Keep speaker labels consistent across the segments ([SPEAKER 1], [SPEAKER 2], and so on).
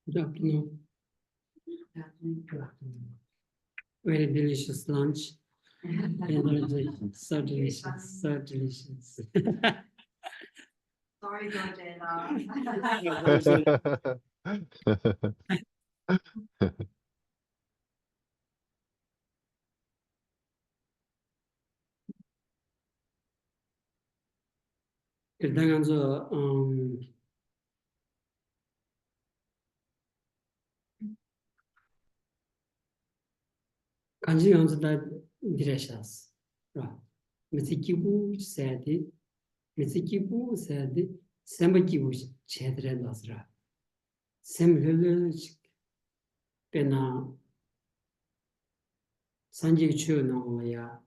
[SPEAKER 1] Good afternoon. Very delicious lunch. So delicious, so delicious.
[SPEAKER 2] Sorry, Georgina.
[SPEAKER 1] 일단 먼저 간지 연습다 디레샤스. 미치키부 세디, 미치키부 세디, 셈바키부 제드레다스라. 셈흘르 페나 산지 추노야.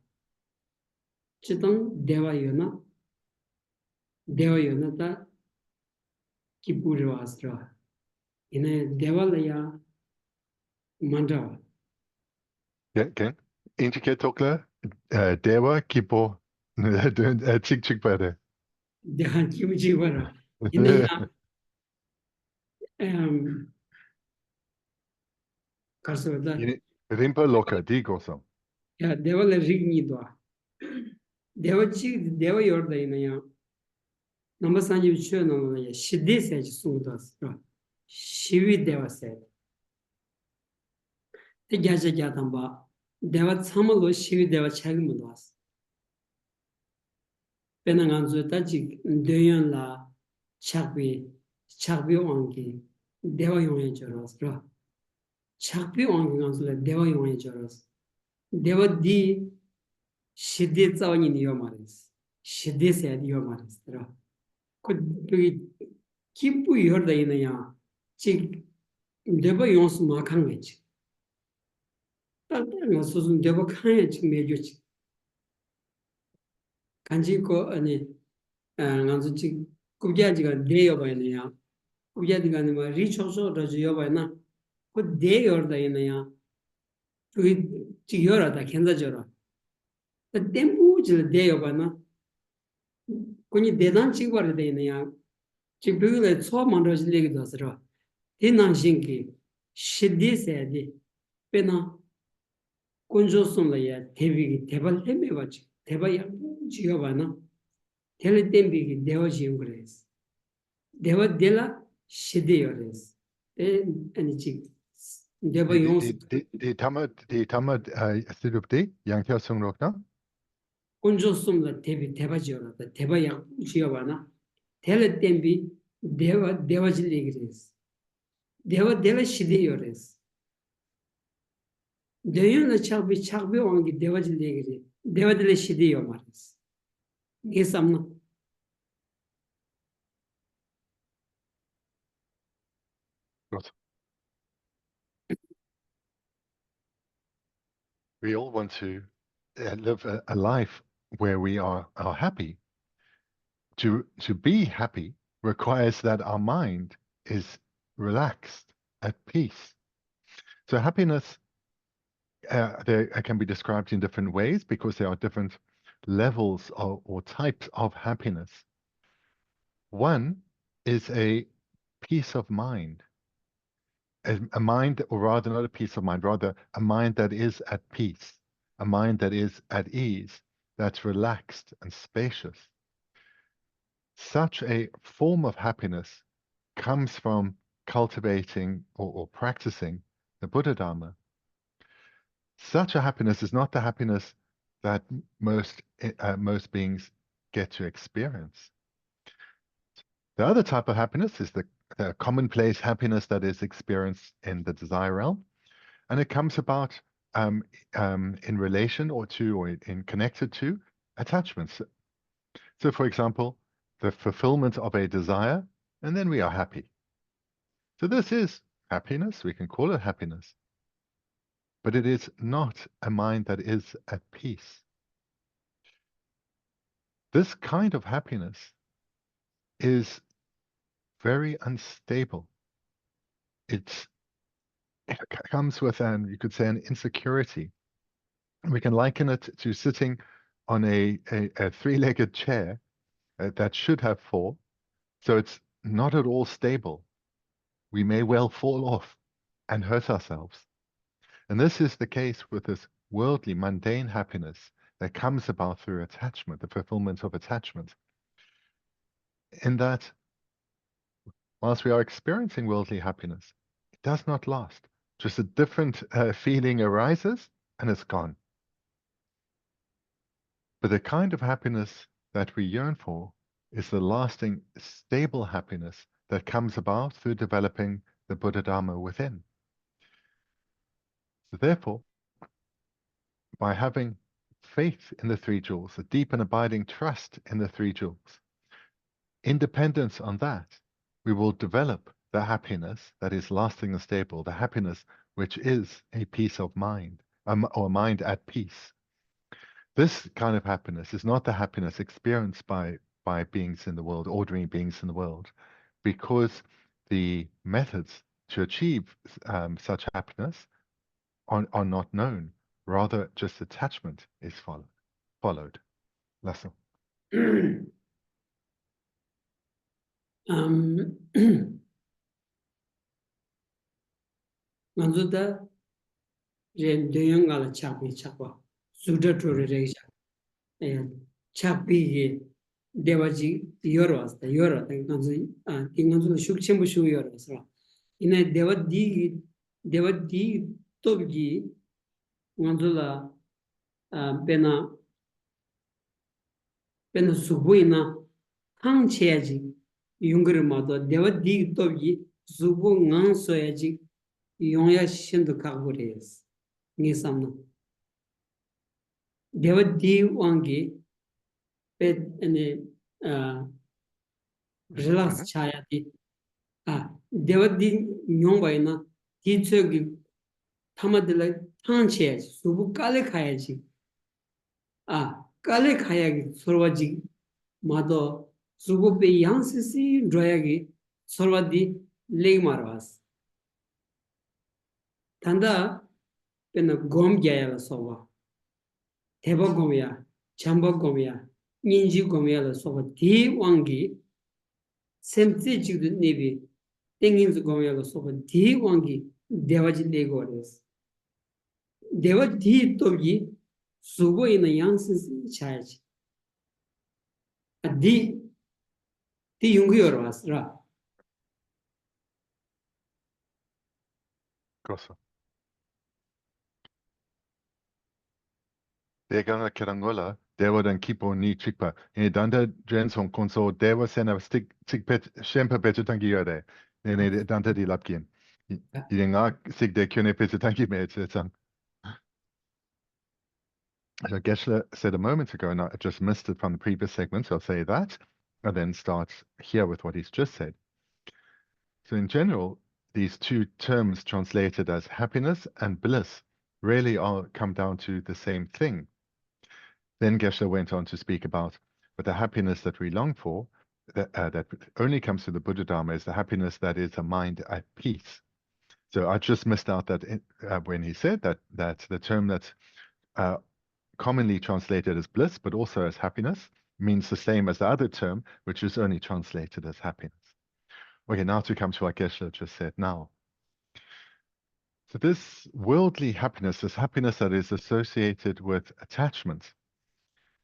[SPEAKER 1] 지동 대화요나 대화요나다 기부르와스라. 이네 대화라야 만다.
[SPEAKER 3] Kan indicate tokla dewa kipo chik chik pare.
[SPEAKER 1] 대한 기부지와라. 이네야 가서다
[SPEAKER 3] Rimpa loka digoso.
[SPEAKER 1] 야 대화를 rigni도. 대화치 대화 요르다 이네야. 넘버 산지 추노야 시디세지 수도스라. 시위 대화세. 대가자자단 봐. 대화 참을로 시위 대화 책임도 왔어. 배낭한 주다지 대연라 착비 왕기 대화 용해 줘라. 착비 왕기 간수라 대화 용해 줘라. 대화 디 시디 자원이 니요 말이스. 시디세 니요 말이스라. 그 기부 요르다 이네야. 지 대화 용스 마칸 거지. 딸딸 소순 대화 칸에 지금 매주지. 간지고 아니 간지 지 구자지가 대여 봐야냐. 구자지가 아니 뭐 리초소 저여 봐야나. 그 대여다 이네야. 그 지여라다 괜찮저라. 그 템포질 대여 봐나. 그니 대단 지고를 되네야. 지금에 처음 만들어질 얘기도 하더라. 대난신기 시디세디 빼나 콘조송라야 대비기 대발 때문에 왔지. 대바야 지어봐나. 텔 템비기 대어지용 그래서. 대화 대라 시디어레스. 아니 지 대바 용스
[SPEAKER 3] De tama sidupdi yang songrokna.
[SPEAKER 1] 콘조송라 대바지어라. 대바야 지어봐나. 텔 템비 대화질 얘기です. 대화 대라 시디어레스. 대연의 착비 왕기 대화질 얘기지. 대화들의 시디어 말이스. 이게 삼나.
[SPEAKER 3] We all want to live a life where we are happy. To be happy requires that our mind is relaxed, at peace. So happiness can be described in different ways because there are different levels or types of happiness. One is a peace of mind. A mind, or rather not a peace of mind, rather a mind that is at peace, a mind that is at ease, that's relaxed and spacious. Such a form of happiness comes from cultivating or practicing the Buddha Dharma, such a happiness is not the happiness that most beings get to experience. The other type of happiness is the commonplace happiness that is experienced in the desire realm, and it comes about in relation or in connected to attachments. So, for example, the fulfillment of a desire, and then we are happy. So this is happiness. We can call it happiness, but it is not a mind that is at peace. This kind of happiness is very unstable. It comes with you could say, an insecurity. We can liken it to sitting on a three-legged chair that should have four. So it's not at all stable. We may well fall off and hurt ourselves. And this is the case with this worldly, mundane happiness that comes about through attachment, the fulfillment of attachment. In that, whilst we are experiencing worldly happiness, it does not last. Just a different feeling arises and it's gone. But the kind of happiness that we yearn for is the lasting, stable happiness that comes about through developing the Buddha Dharma within. So therefore, by having faith in the three jewels, a deep and abiding trust in the three jewels, independence on that, we will develop the happiness that is lasting and stable, the happiness which is a peace of mind, or mind at peace. This kind of happiness is not the happiness experienced by beings in the world, ordinary beings in the world, because the methods to achieve such happiness are not known. Rather, just attachment is followed. Lasso.
[SPEAKER 1] 먼저다 제 대형가를 찾고 수저토를 레이샤 예 찾비게 대바지 여러 왔다 여러 당간지 인간도 숙침부 쇼여서 이내 대바디 또기 먼저라 베나 수부이나 항체야지 용거마도 대바디 또기 수부 응서야지 용야 신도 가고레스 니삼나 대바디 왕기 베 ane relax chayati devadi nyongbaina tichogi tamadila tanche subu kale khayaji kale khayagi sorwaji mado subu pe yansisi droyagi sorwadi legmarwas tanda pena gom gyayala sowa teba gomya chamba gomya ninji gomya sowa di wangi semtse jigdu nebi tenginzu gomya sowa di wangi devaji legores deva di togi subo ina yansin chayaji di yungu yorwas ra
[SPEAKER 3] Cosa. Degana Kerangola, Dewa dan Kipo ni Chikpa. In Danda Jenson Conso, Dewa Sena stick pet Shempa Petutangi Yode. Ne Danta di Lapkin. Yenga sig de Kune Petutangi Metsang. So Geshe said a moment ago, and I just missed it from the previous segment, so I'll say that, and then start here with what he's just said. So in general, these two terms translated as happiness and bliss really come down to the same thing. Then Geshe went on to speak about, but the happiness that we long for, that only comes to the Buddha Dharma, is the happiness that is a mind at peace. So I just missed out that when he said that the term that's commonly translated as bliss, but also as happiness, means the same as the other term, which is only translated as happiness. Okay, now to come to what Geshe just said now. So this worldly happiness, this happiness that is associated with attachment,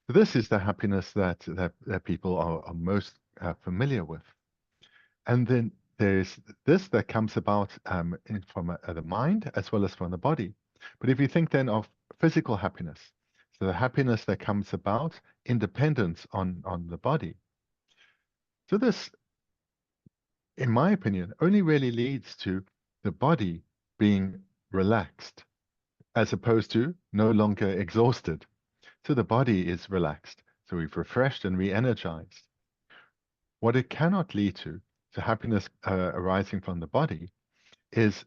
[SPEAKER 3] this is the happiness that people are most familiar with. And then there's this that comes about from the mind as well as from the body. But if you think then of physical happiness, so the happiness that comes about independent on the body. So this, in my opinion, only really leads to the body being relaxed as opposed to no longer exhausted. So the body is relaxed. So we've refreshed and re-energized. What it cannot lead to, so happiness arising from the body, is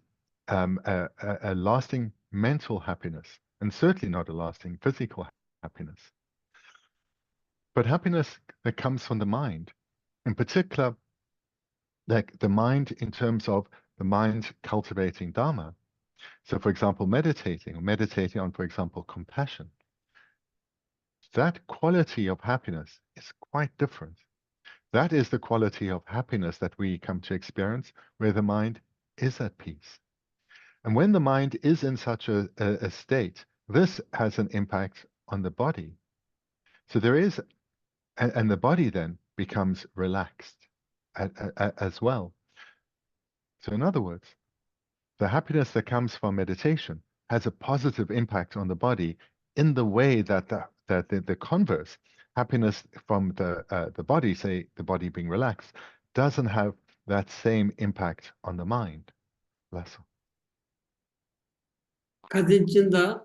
[SPEAKER 3] a lasting mental happiness, and certainly not a lasting physical happiness. But happiness that comes from the mind, in particular, like the mind in terms of the mind cultivating Dharma. So, for example, meditating, or meditating on, for example, compassion. That quality of happiness is quite different. That is the quality of happiness that we come to experience where the mind is at peace. And when the mind is in such a state, this has an impact on the body. So there is, and the body then becomes relaxed as well. So in other words, the happiness that comes from meditation has a positive impact on the body in the way that the converse, happiness from the body, say the body being relaxed, doesn't have that same impact on the mind. Less.
[SPEAKER 1] 가진진다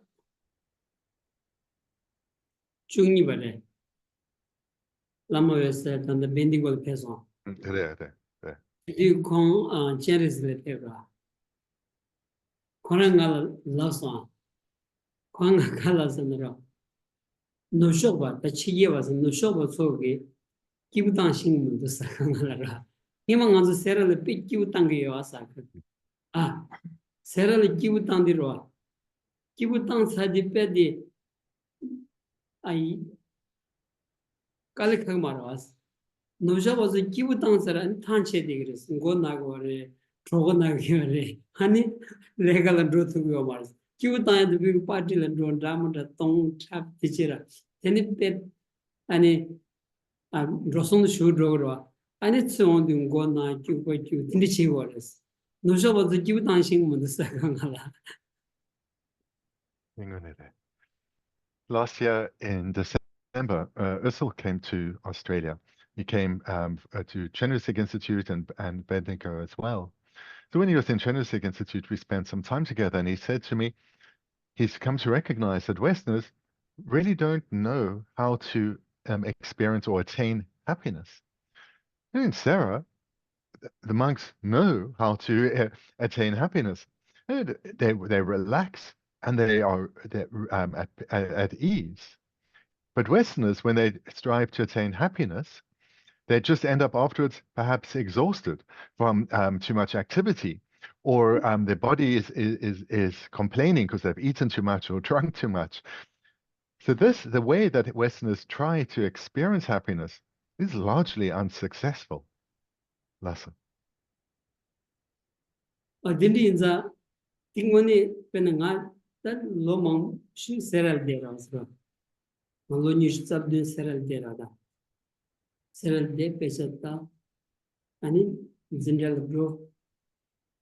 [SPEAKER 1] 중립을 라마웨스 단다 벤딩걸 패서
[SPEAKER 3] 네.
[SPEAKER 1] 이콩 제리스를 때가 코랑갈 라서 코랑갈라서는 노쇼바 다치게 와서 노쇼바 속에 기부당 신문도 사강하라 이만가서 세라를 삐기부당 게 와서 아 세라를 기부당 뒤로 기부당 사지 빼디 아이 깔릭하게 말아왔어 노쇼바서 기부당 사람 탄체 되그랬어 고 나고래 저거 나기래 아니 레갈은 로트고 말았어 기부당에도 그 파티를 돈 라마다 똥 잡지라 되니 빼 아니 아 로송 쇼드로와 아니 tsondu go na kyu ko kyu tindichi wores no so ba kyu tan sing mo sa ngala
[SPEAKER 3] Last year in December, Ursel came to Australia. He came to Chenrezig Institute and Bendigo as well. So when he was in Chenrezig Institute, we spent some time together, and he said to me, he's come to recognize that Westerners really don't know how to experience or attain happiness. And in Sarah, the monks know how to attain happiness. And they relax and they're at ease. But Westerners, when they strive to attain happiness, they just end up afterwards perhaps exhausted from too much activity, or their body is complaining because they've eaten too much or drunk too much. So the way that Westerners try to experience happiness is largely unsuccessful. Lesson.
[SPEAKER 1] 어딘지 인자 띵원이 빼는가 that lomong shi seral derasra malo nish sabde seral derada seral de pesata ani zindal bro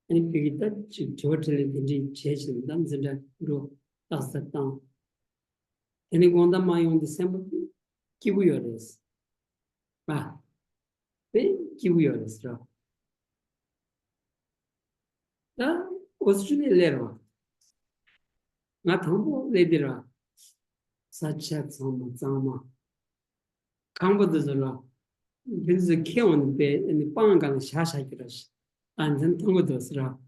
[SPEAKER 1] ani pigita chotele dindi cheshin dam zindal bro tasata ani gonda mayon december kibuyores ba be kibuyores ra da Australia lero nga thambo ledira sachat sama kambodo zala biz keon be ni pangal shasha kirash anjan thambo dosra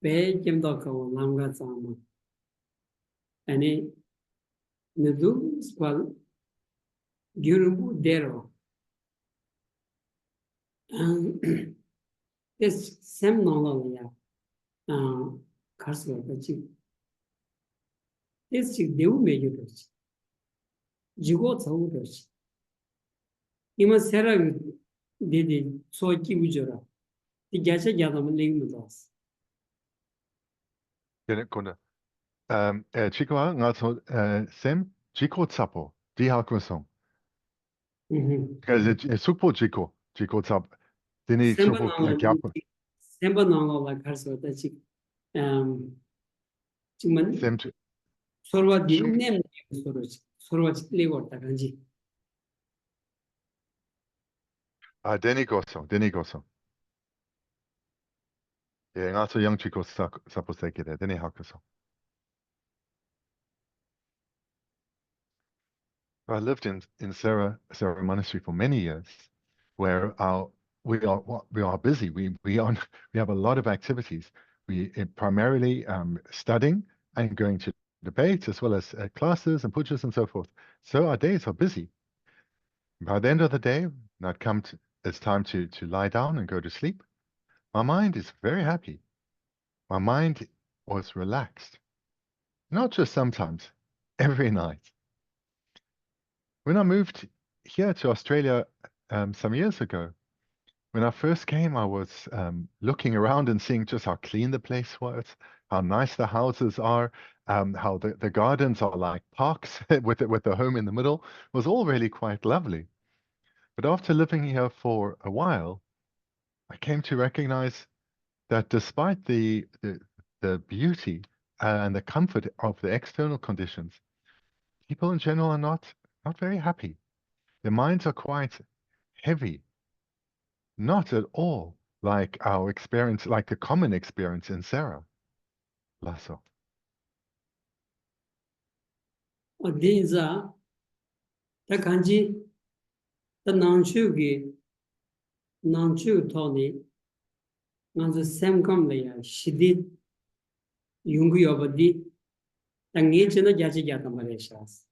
[SPEAKER 1] be kemdo ko lamga sama ani nedu squal gyurumbu dero this sem no ya karso bachi this devu mejo dochi jigo tsawu dochi ima sera dede so ki bujora ti gacha gyadam ling mudas
[SPEAKER 3] Kona chiko nga so sem jiko tsapo di hakosong. Sukpo jiko tsap. Dini
[SPEAKER 1] sem
[SPEAKER 3] sukpo gyapa.
[SPEAKER 1] semba nangla karso da chik chikman
[SPEAKER 3] Sem tu
[SPEAKER 1] sorwa di
[SPEAKER 3] chung
[SPEAKER 1] nem sorwa chik legor ta kanji.
[SPEAKER 3] deni goso. Ye nga so yang chiko sapose kire deni hakuso. I lived in Sarah Monastery for many years, where we are busy. We have a lot of activities. We primarily studying and going to debates as well as classes and pujas and so forth. So our days are busy. By the end of the day, when it's time to lie down and go to sleep, my mind is very happy. My mind was relaxed, not just sometimes, every night. When I moved here to Australia some years ago, when I first came, I was looking around and seeing just how clean the place was, how nice the houses are, how the gardens are like parks with the home in the middle. It was all really quite lovely. But after living here for a while, I came to recognize that despite the beauty and the comfort of the external conditions, people in general are not very happy. Their minds are quite heavy, not at all like our experience, like the common experience in Sarah. Lasso.
[SPEAKER 1] Dinza ta kanji ta nangchu toni nganzu semkam le ya shidi yungu yobadi ta nge chena jachi jata mare shas.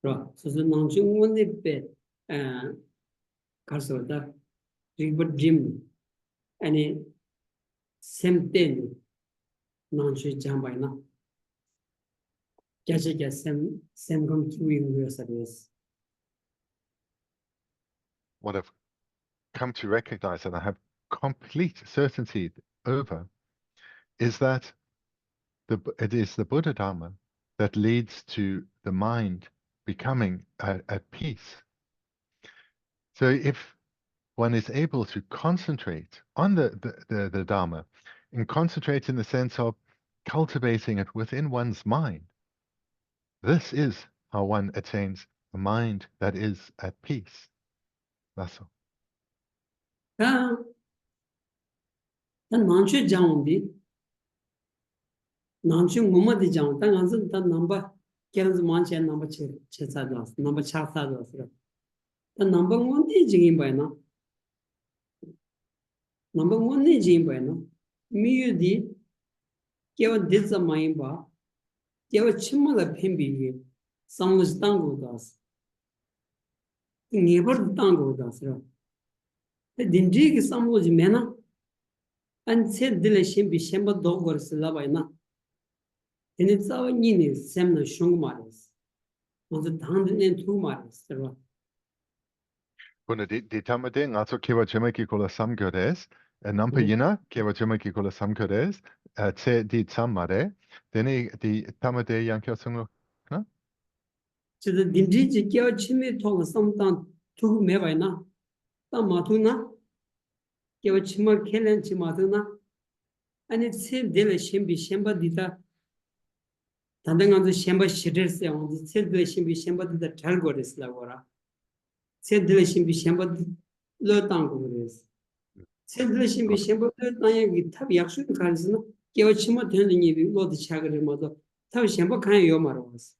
[SPEAKER 1] Ro so nangchu ngonde pe karso da river gym ani semten nangchu jambai na jachi ja semkam chu yungu yosabes.
[SPEAKER 3] What I've come to recognize and I have complete certainty over is that it is the Buddha Dharma that leads to the mind becoming at peace. So if one is able to concentrate on the Dharma and concentrate in the sense of cultivating it within one's mind, this is how one attains a mind that is at peace. That's all.
[SPEAKER 1] Ta nangchu jambi nangchu ngoma di jang ta nganzu ta namba keranzu manche namba che sa dos namba cha sa dos ta namba ngondi jingin bai na namba ngondi jingin bai na miyu di kewa ditsa mai ba kewa chimma la pembi ge samluj tango dos ngebar tango dos ra ta dindri ki samluj mena an se dile shimbi shemba dogor sila bai na teni tsawa nini semna shung maris manzu tangdinen tu maris ra
[SPEAKER 3] Kuna di tamade ngato kewa chemeki kola samgyodes, nampa
[SPEAKER 1] Mm.
[SPEAKER 3] yina kewa chemeki kola samgyodes, tse di tsammare, deni di tamade yankyo sunglo na?
[SPEAKER 1] chida dindri ji kiawa chimi toga samtang tuku mewaay na ta matu na kiawa chima kelen chi matu na ani tse dele shimbi shimba dita tanda nganzu shimba shirir se wanzu tse dele shimbi shimba dita thal go res la gora tse dele shimbi shimba lo tang go res tse dele shimbi shimba lo tang ya ki tab yakshu ni karis na kiawa chima tenli nyebi lo di chagari mato tab shimba kanya yo mara was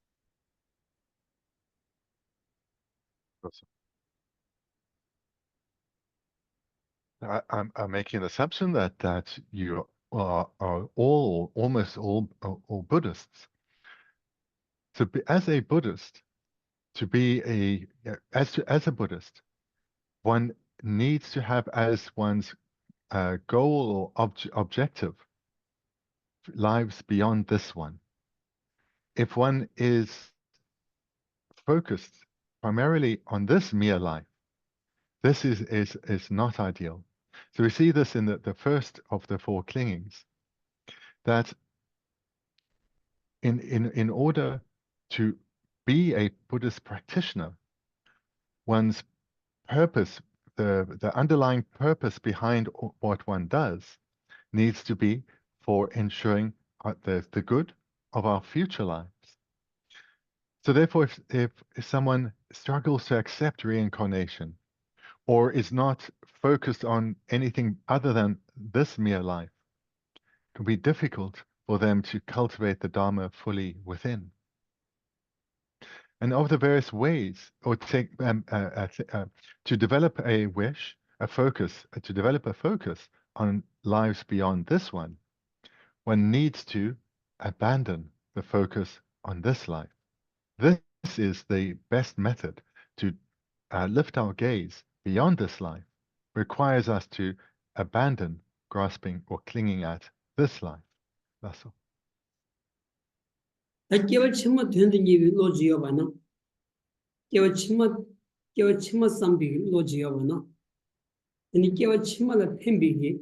[SPEAKER 3] I'm making an assumption that you are all, almost all Buddhists. So as a Buddhist, to be as a Buddhist, one needs to have as one's goal or objective lives beyond this one. If one is focused primarily on this mere life, this is not ideal. So we see this in the first of the four clingings, that in order to be a Buddhist practitioner, one's purpose the underlying purpose behind what one does needs to be for ensuring the good of our future lives. So therefore, if someone struggles to accept reincarnation or is not focused on anything other than this mere life, it can be difficult for them to cultivate the Dharma fully within. And of the various ways, or to develop a wish, a focus, to develop a focus on lives beyond this one needs to abandon the focus on this life. This is the best method to lift our gaze beyond this life, requires us to abandon grasping or clinging at this life. That's all.
[SPEAKER 1] 깨워 침마 된다니 로지요 바나 깨워 침마 삼비 로지요 바나 아니 깨워 침마가 펜비기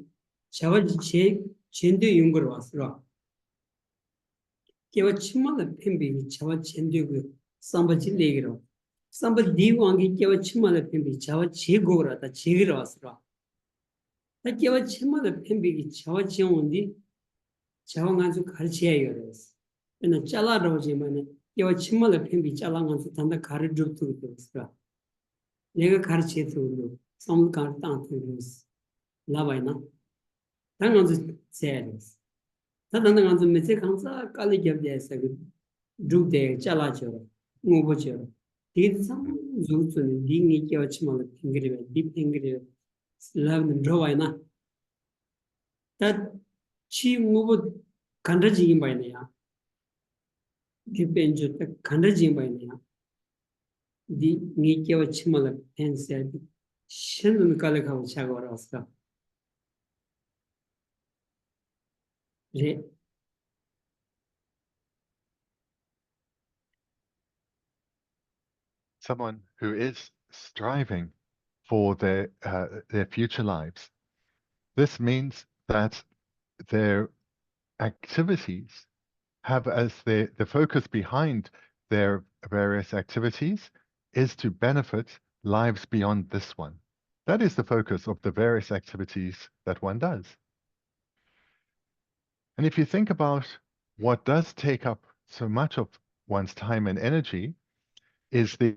[SPEAKER 1] 자와지 제 젠데 용거로 왔으라 깨워 침마가 펜비기 자와 젠데고 삼바지 내기로 삼바 디왕기 깨워 침마가 펜비 자와 제고라다 제기로 왔으라 깨워 침마가 펜비기 자와 지원디 자왕한수 가르치야요 그랬어 나 잘라러지만은 요 침몰을 팽비 잘랑한서 단다 가르 줍도 그랬어. 내가 가르치도 성가를 땅 들었어. 나바이나. 당한서 세야스. 다단한서 메세 강사 깔리ገብ대서 그 줍대 잘라줘. 뭐보죠. 디상 주주는 딩이 요 침몰을 팽기려 딥팽기려 슬라브는 저와이나. 다치 뭐보 간다지긴 바이네야. Dipende da kandaji bayna di nike wa chimala pense shin kala ka chaga warasa re
[SPEAKER 3] Someone who is striving for their future lives. This means that their activities have as the focus behind their various activities is to benefit lives beyond this one. That is the focus of the various activities that one does. And if you think about what does take up so much of one's time and energy is the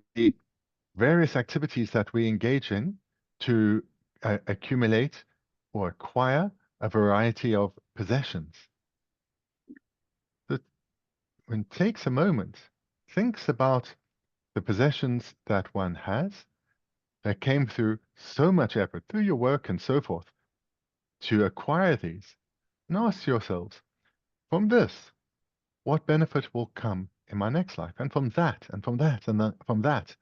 [SPEAKER 3] various activities that we engage in to accumulate or acquire a variety of possessions. One takes a moment, thinks about the possessions that one has that came through so much effort, through your work and so forth, to acquire these, and ask yourselves, from this, what benefit will come in my next life? And from that, and from that, and from that,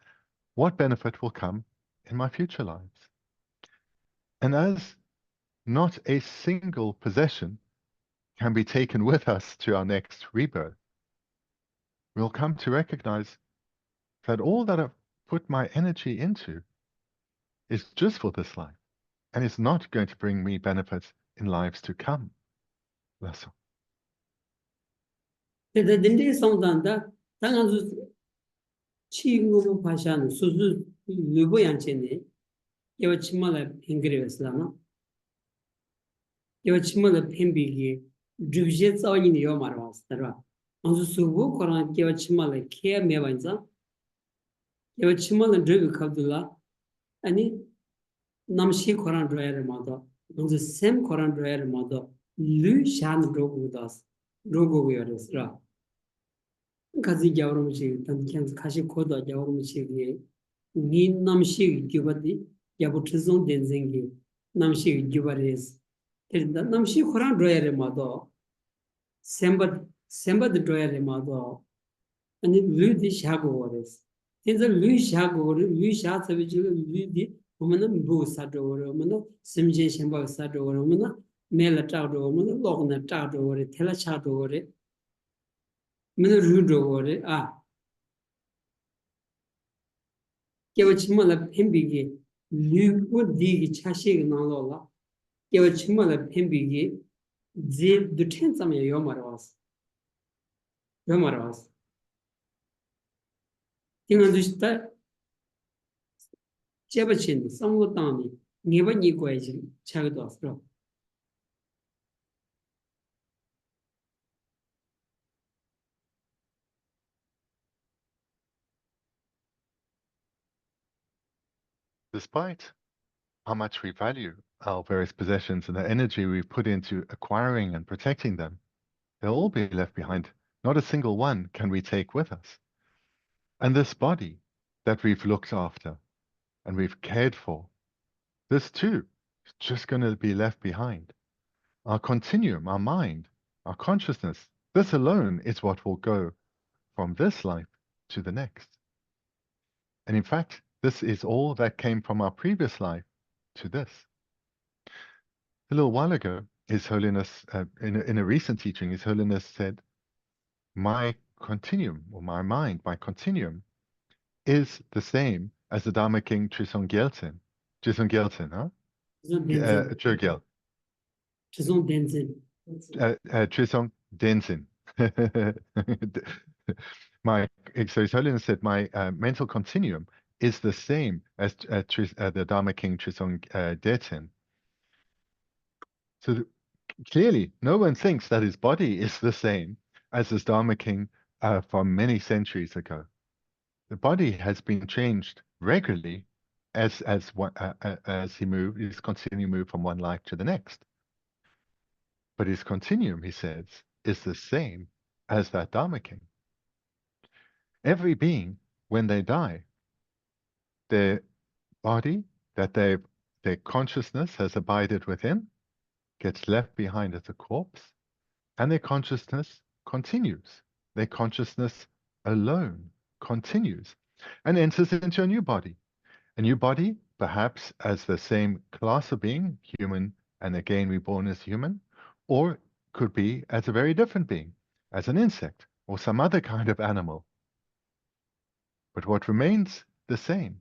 [SPEAKER 3] what benefit will come in my future lives? And as not a single possession can be taken with us to our next rebirth, we'll come to recognize that all that I've put my energy into is just for this life, and it's not going to bring me benefits in lives to come. That's all.
[SPEAKER 1] the dindi songdanda 당한수 치고 파샤는 수수 누구 양체네 요 침마라 팽그레스라나 요 침마라 팽비기 주제 싸우니 요 말았더라 아주 수고 거란 요 침마라 케 메반자 요 침마라 드르 카둘라 아니 남시 거란 드라이를 마도 아주 셈 거란 드라이를 마도 루샨 로고다스 로고고요스라 가지 겨울음식 단캔 가시 코도 겨울음식이 니 남시 기버디 야부트존 덴쟁기 남시 기버레스 그런데 남시 코란 드라이를 마도 셈바 드라이를 마도 아니 루디 샤고레스 인자 루샤고르 루샤서비지 루디 오면은 부사도르 오면은 심제 셈바 사도르 오면은 메라 짜도 오면은 로그나 짜도르 텔라차도르 오면은 루도르 아 깨워치마라 펜비기 루고디기 차시기 나로라 깨워치마라 펜비기 제 두텐sam에 요마라스 띵한두시다 제버친 성도 땅이 네번이 거야지 차기도 왔어.
[SPEAKER 3] Despite how much we value our various possessions and the energy we put into acquiring and protecting them, they'll all be left behind. Not a single one can we take with us. And this body that we've looked after and we've cared for, this too is just going to be left behind. Our continuum, our mind, our consciousness, this alone is what will go from this life to the next. And in fact, this is all that came from our previous life to this. A little while ago, His Holiness, in a recent teaching, His Holiness said, my continuum, or my mind, my continuum, is the same as the Dharma King Trisong Gyaltsen. Trisong Gyaltsen, huh? Chögyal.
[SPEAKER 1] Trisong Denzin.
[SPEAKER 3] Trisong Denzin. So His Holiness said, my mental continuum is the same as the Dharma King Trisong Denzin. So clearly, no one thinks that his body is the same as his Dharma King from many centuries ago. The body has been changed regularly as he moves, his continuing move from one life to the next. But his continuum, he says, is the same as that Dharma King. Every being, when they die, their body that their consciousness has abided within gets left behind as a corpse, and their consciousness continues. Their consciousness alone continues and enters into a new body. A new body, perhaps as the same class of being, human, and again reborn as human, or could be as a very different being, as an insect or some other kind of animal. But what remains the same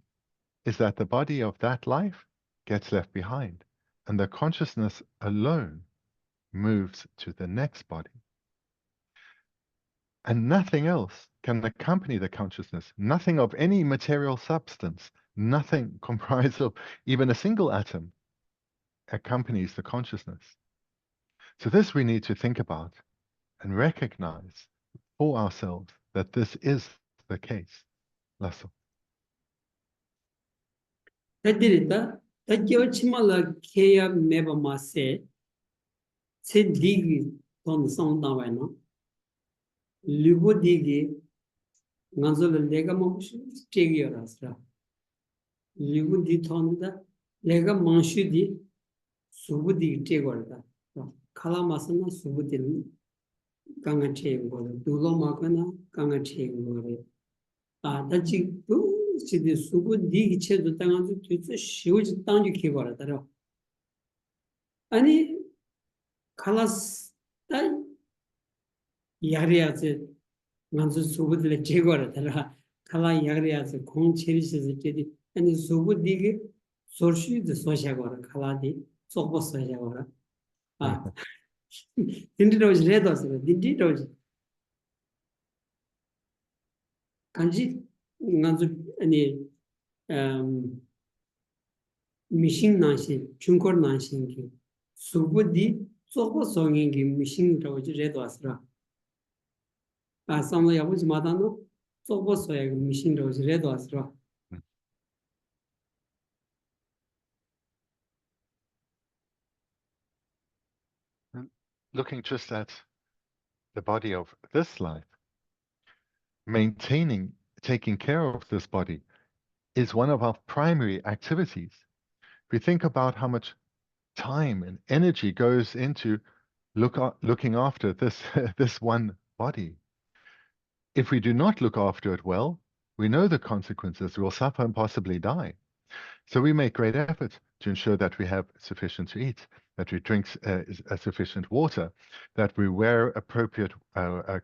[SPEAKER 3] is that the body of that life gets left behind, and the consciousness alone moves to the next body. And nothing else can accompany the consciousness, nothing of any material substance, nothing comprised of even a single atom accompanies the consciousness. So this we need to think about and recognize for ourselves that this is the case. Lasso.
[SPEAKER 1] Tadirita, Tadio Chimala Kea Meba Mase, said Digi on the sound now. Lugo Digi, Nanzola Legamosh, Tegio Rastra. Lugo di Tonda, Lega Manshudi, Subudi Tegorda, Kalamasana Subudin, Ganga Tegor, Dulo Makana, Ganga Tegor. 다지 그 시대 수고 네 기체도 당한도 뒤에서 쉬우지 땅이 기거라더라. 아니 칼라스 다 야리아제 만수 수고들 제거라더라. 칼라 야리아제 공체리스 제디 아니 수고 네게 소르시드 소샤거라 칼라디 속보 소샤거라. 아 딘디로즈 레도스 딘디로즈 간지 간주 아니 미싱 나시 중거 나시기 수부디 소고 송인기 미싱 로지 레도스라 아samla yabuj madano sobo soya 미싱 로지 레도스라
[SPEAKER 3] Looking just at the body of this life, maintaining, taking care of this body is one of our primary activities. If we think about how much time and energy goes into looking after this, this one body, if we do not look after it well, we know the consequences. We'll suffer and possibly die. So we make great effort to ensure that we have sufficient to eat, that we drink sufficient water, that we wear appropriate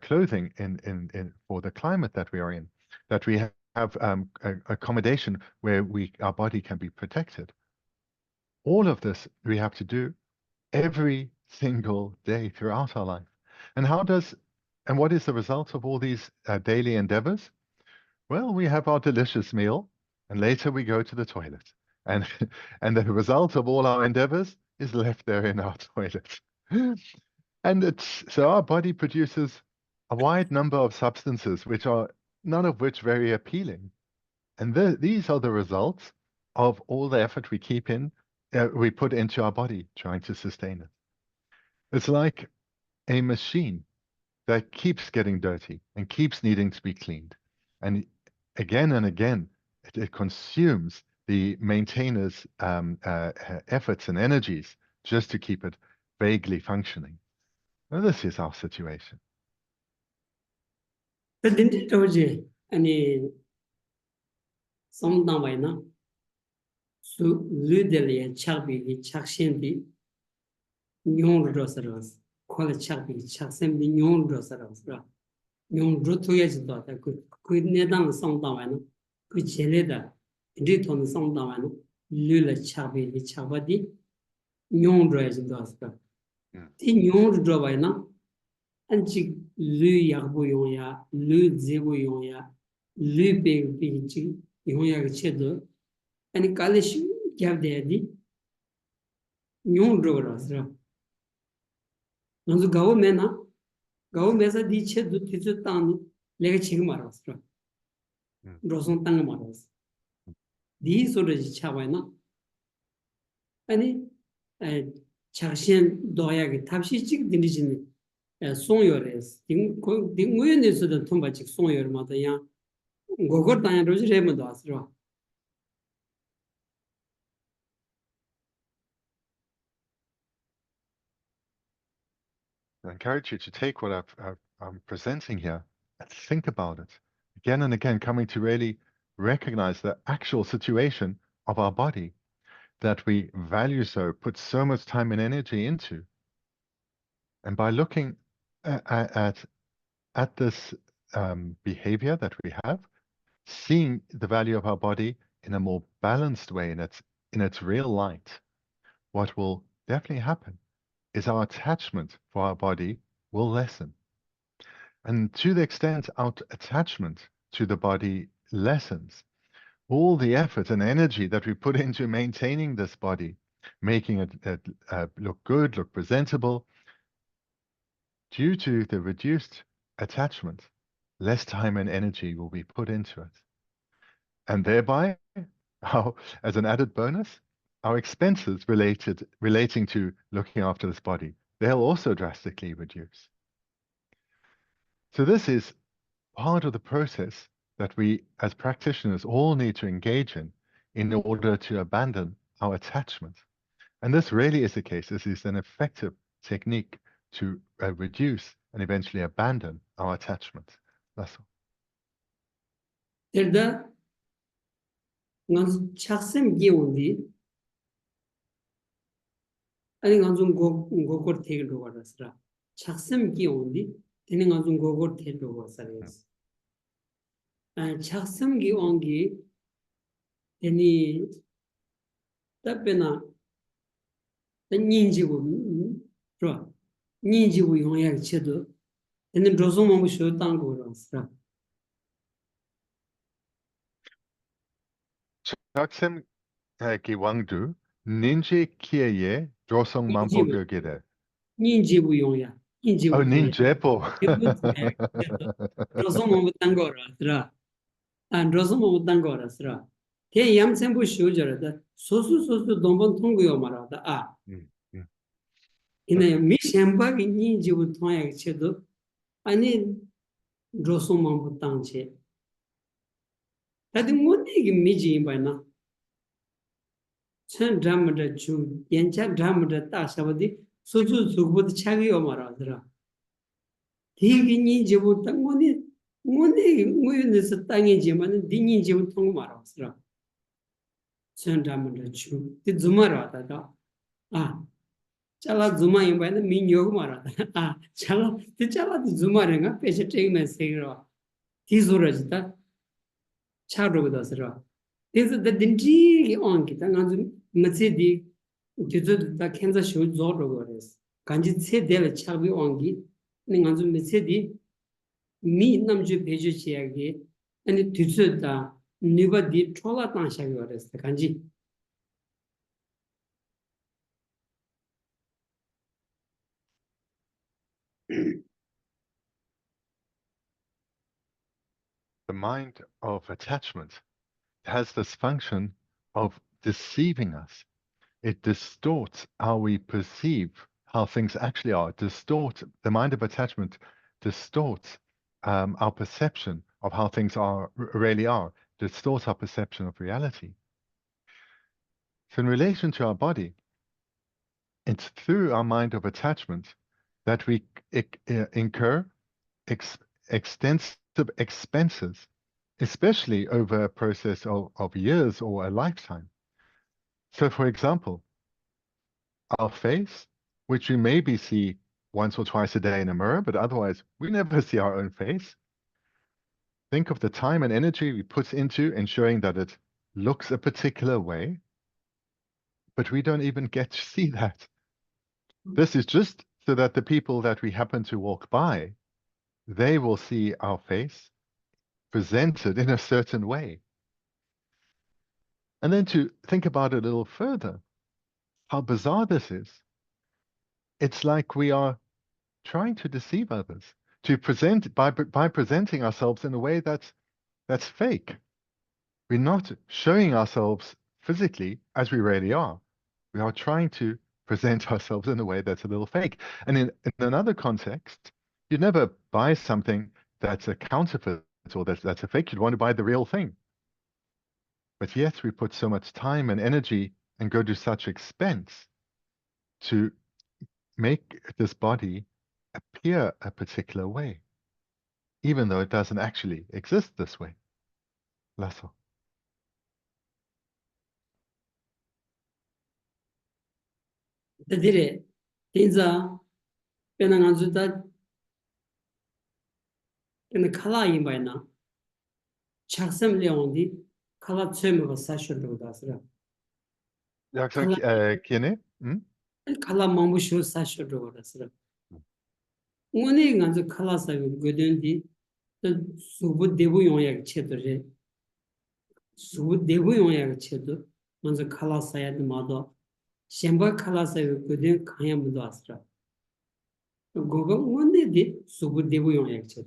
[SPEAKER 3] clothing for the climate that we are in, that we have accommodation where our body can be protected. All of this we have to do every single day throughout our life. And what is the result of all these daily endeavors? Well, we have our delicious meal, and later we go to the toilet. And and the result of all our endeavors is left there in our toilet. And it's so our body produces a wide number of substances which are none of which very appealing. And these are the results of all the effort we put into our body trying to sustain it. It's like a machine that keeps getting dirty and keeps needing to be cleaned. And again, it consumes the maintainer's efforts and energies just to keep it vaguely functioning. Well, this is our situation.
[SPEAKER 1] 근데 도저히 아니 som당와이나 수 르델의 차비기 착신비 뇽르로서스 콜 차비기 착신비 뇽르로서스 뇽르토야지도 하다 그 내당 성당와이나 그 제레다 리톤 성당와이나 르르 차비기 차바디 뇽르야지도 하스다 이 뇽르로와이나 안직 르 약보용야 르 제보용야 르 베비지 용야 그 아니 칼리시 갸데디 뇽르로라스라 먼저 가오메사 디체도 티즈탄 내가 지금 알았어 로송 땅 말았어 디 소리지 차와이나 아니 자신 도야게 탑시 찍 드리지는 송요레스 딩고연에서도 통바직 송요르마다 야 고거 땅에 로지레모도 왔어
[SPEAKER 3] I encourage you to take what I'm presenting here and think about it again and again, coming to really recognize the actual situation of our body that we value so, put so much time and energy into. And by looking at this behavior that we have, seeing the value of our body in a more balanced way, in its real light, what will definitely happen is our attachment for our body will lessen. And to the extent our attachment to the body lessens, all the effort and energy that we put into maintaining this body, making it look good, look presentable, due to the reduced attachment, less time and energy will be put into it. And thereby, as an added bonus, our expenses relating to looking after this body, they'll also drastically reduce. So this is part of the process that we as practitioners all need to engage in order to abandon our attachment. And this really is the case. This is an effective technique to reduce and eventually abandon our attachment. That's all.
[SPEAKER 1] Derda ngan chaksim giundi 아니 간좀 고고 태기로 가라스라 착심 기온디 되는 간좀 고고 태기로 가사레스 아 착심 기온기 되니 답변아 닌지고 저 닌지고 용야 쳐도 되는 조성만 쉬어 땅 거라스라
[SPEAKER 3] 착심 기왕두 ninji kieye drosong mampo gyogire.
[SPEAKER 1] 닌지고 용야 닌지고
[SPEAKER 3] Oh, ninjepo.
[SPEAKER 1] 조성만 땅 거라스라 안 조성만 땅 거라스라 대 양생부 쉬어져라 소수 동번 통고요 말하다 아 이내 미셴바기 닌지고 통하게 쳐도 아니 조성만 땅체 다들 못 이게 미지 바나 천 드라마다 주 연차 드라마다 따사버디 소주 죽부터 차기요 말하더라 대기니 제부 땅원이 원이 무연에서 땅이지만 니니 제부 통 말하더라 천 드라마다 주 드즈마라다 아 잘라 주마인 바는 민요고 말하다 아 잘라 주마랭아 빼셔 떼면 세그라 디소라지다 차로거다스라 그래서 the dinji on kita nganzu mtsedi juju da kenza shu zoro gores kanji tse del chabi ongi nganzu mtsedi mi namju beju chiage ani tuzu da niba di chola tan sha gores kanji
[SPEAKER 3] The mind of attachment has this function of deceiving us. It distorts how we perceive how things actually are. The mind of attachment distorts our perception of how things really are, distorts our perception of reality. So in relation to our body, it's through our mind of attachment that we incur ex extensive expenses, especially over a process of years or a lifetime. So for example, our face, which we maybe see once or twice a day in a mirror, but otherwise we never see our own face. Think of the time and energy we put into ensuring that it looks a particular way, but we don't even get to see that. This is just so that the people that we happen to walk by, they will see our face presented in a certain way. And then to think about it a little further, how bizarre this is. It's like we are trying to deceive others, to present by presenting ourselves in a way that's fake. We're not showing ourselves physically as we really are. We are trying to present ourselves in a way that's a little fake. And in another context, you'd never buy something that's a counterfeit or that's a fake. You'd want to buy the real thing. But yet we put so much time and energy and go to such expense to make this body appear a particular way, even though it doesn't actually exist this way. Lasso.
[SPEAKER 1] Tadire, Tinza, Penangazuta, and the Kala Imbaina, Chaksam Leondi, Kala Tsemo Sasha Rodasra,
[SPEAKER 3] Ja,
[SPEAKER 1] Kala
[SPEAKER 3] Kiene? Hmm?
[SPEAKER 1] Kala Mamushu Sasha Rodasra. One Ganzu Kala Sagu Gudundi, the Subu Debu Yoyak Chedre, Subu Debu Yoyak Chedu, Manzu Kala Sayad Mado, Shemba Kala Sagu Gudun Kayamudu Astra. Gogo one did Subu Debu Yoyak Ched.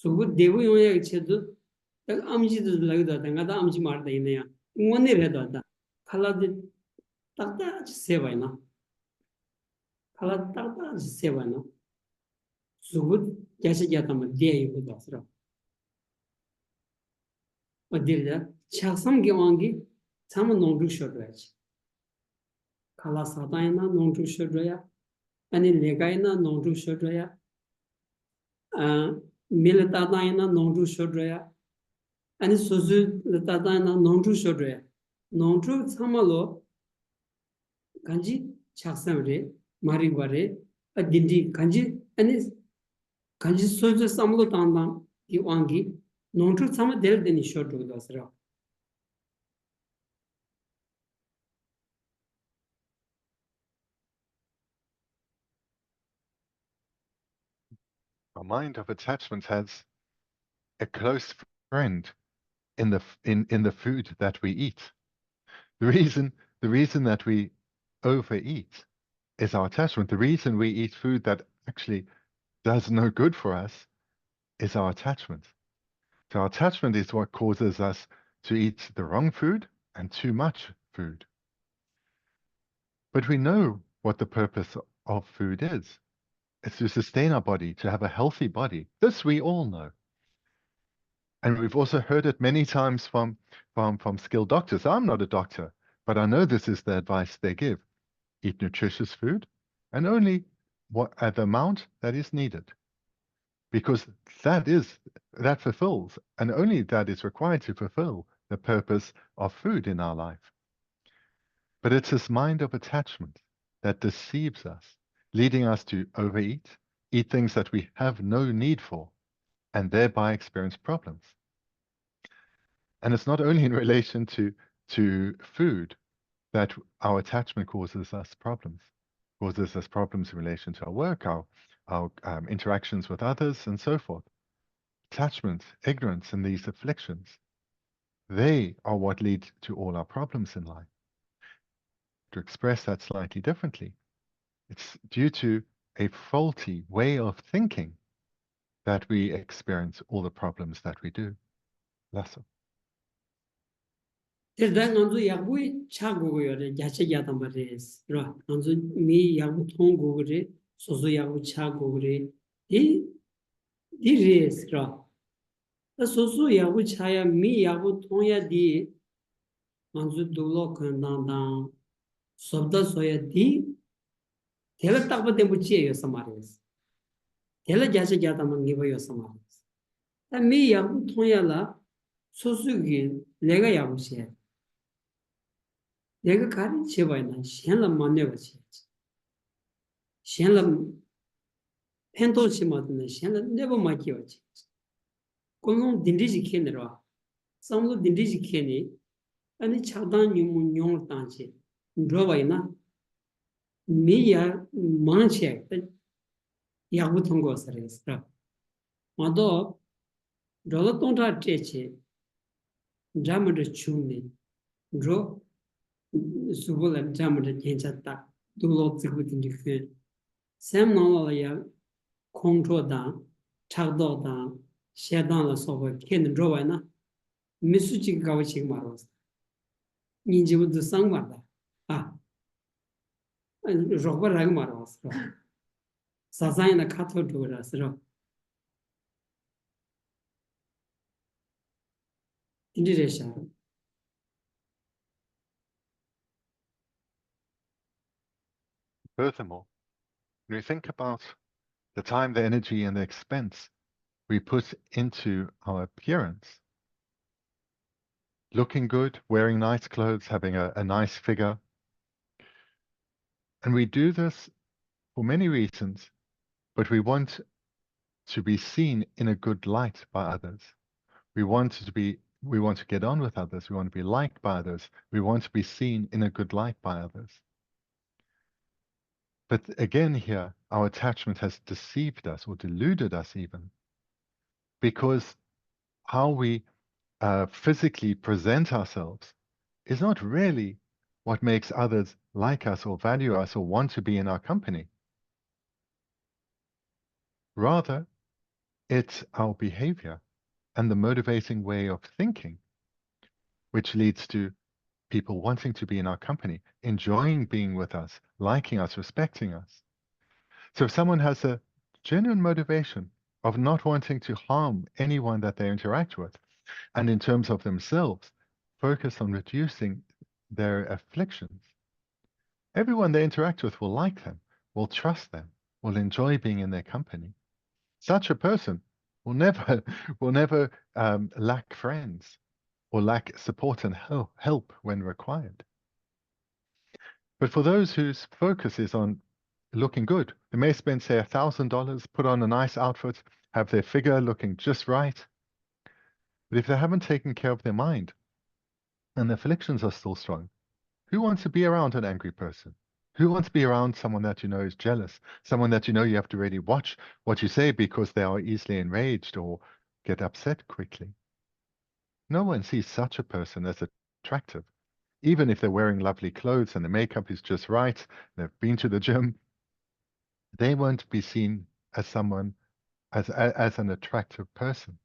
[SPEAKER 1] Subu Debu Yoyak Chedu, the Amji like that, and other Amji Marta in there. One read that. Kala did Tata Sevana. Kala Tata Sevana. Subud Geshe Tsultrim day with Asra. But there, Chasam Giwangi, some non to Shodrich. Kala Sataina non to Shodrea, and in Legaina non to Shodrea, Militadaina non to Shodrea, and Suzu Tadaina non to Shodrea. Non to Samalo, Kanji, Chasamre, Maribare, a Dindi Kanji, and is Kanji Suzu Samlo Tandam, Giwangi, non to some there than short with Asra.
[SPEAKER 3] Our mind of attachment has a close friend in the food that we eat. The reason that we overeat is our attachment. The reason we eat food that actually does no good for us is our attachment. So our attachment is what causes us to eat the wrong food and too much food. But we know what the purpose of food is. It's to sustain our body, to have a healthy body. This we all know. And we've also heard it many times from skilled doctors. I'm not a doctor, but I know this is the advice they give. Eat nutritious food and only at the amount that is needed. Because that fulfills, and only that is required to fulfill the purpose of food in our life. But it's this mind of attachment that deceives us, leading us to overeat, eat things that we have no need for, and thereby experience problems. And it's not only in relation to food that our attachment causes us problems in relation to our work, our interactions with others, and so forth. Attachment, ignorance, and these afflictions, they are what lead to all our problems in life. To express that slightly differently, it's due to a faulty way of thinking that we experience all the problems that we do. Lesson.
[SPEAKER 1] Terda nganzu yabu cha gogo yore yache yadam bares ra nganzu mi yabu thong gogo re sozo yabu cha gogo re di res ra ta sozo yabu cha ya mi yabu thong ya di nganzu dulo kandang dang sobda soya di tela takba tembu chiye yo samares tela yache yadam ngiba yo samares ta mi yabu thong ya la sozo gi lega yabu che 내가 가는 제바이나 현람 만내버지 현람 펜도시마드네 현람 네버 마키오지 공공 딘디지 켄으로 samlo 딘디지 켄이 아니 차단 유문 용을 땅지 들어봐이나 미야 만체 야구 통과서랬어 마도 rolotondra teche dramada chuni ro subula dramada kenchata dulo tsigudin dikhe sem nala ya kongro da chagdo da shedan la soba ken rowa na misuchi gawachi maros ninjibu du sangmarda ah roba rag maros sazayna katho dura sro indiresha.
[SPEAKER 3] Furthermore, when we think about the time, the energy, and the expense we put into our appearance, looking good, wearing nice clothes, having a nice figure, and we do this for many reasons, but we want to be seen in a good light by others. We want to get on with others. We want to be liked by others. We want to be seen in a good light by others. But again here, our attachment has deceived us or deluded us even, because how we physically present ourselves is not really what makes others like us or value us or want to be in our company. Rather, it's our behavior and the motivating way of thinking which leads to people wanting to be in our company, enjoying being with us, liking us, respecting us. So if someone has a genuine motivation of not wanting to harm anyone that they interact with, and in terms of themselves, focus on reducing their afflictions, everyone they interact with will like them, will trust them, will enjoy being in their company. Such a person will never lack friends or lack support and help when required. But for those whose focus is on looking good, they may spend, say, $1,000, put on a nice outfit, have their figure looking just right. But if they haven't taken care of their mind and their afflictions are still strong, who wants to be around an angry person? Who wants to be around someone that you know is jealous? Someone that you know you have to really watch what you say because they are easily enraged or get upset quickly. No one sees such a person as attractive. Even if they're wearing lovely clothes and the makeup is just right, they've been to the gym, they won't be seen as someone, as an attractive person,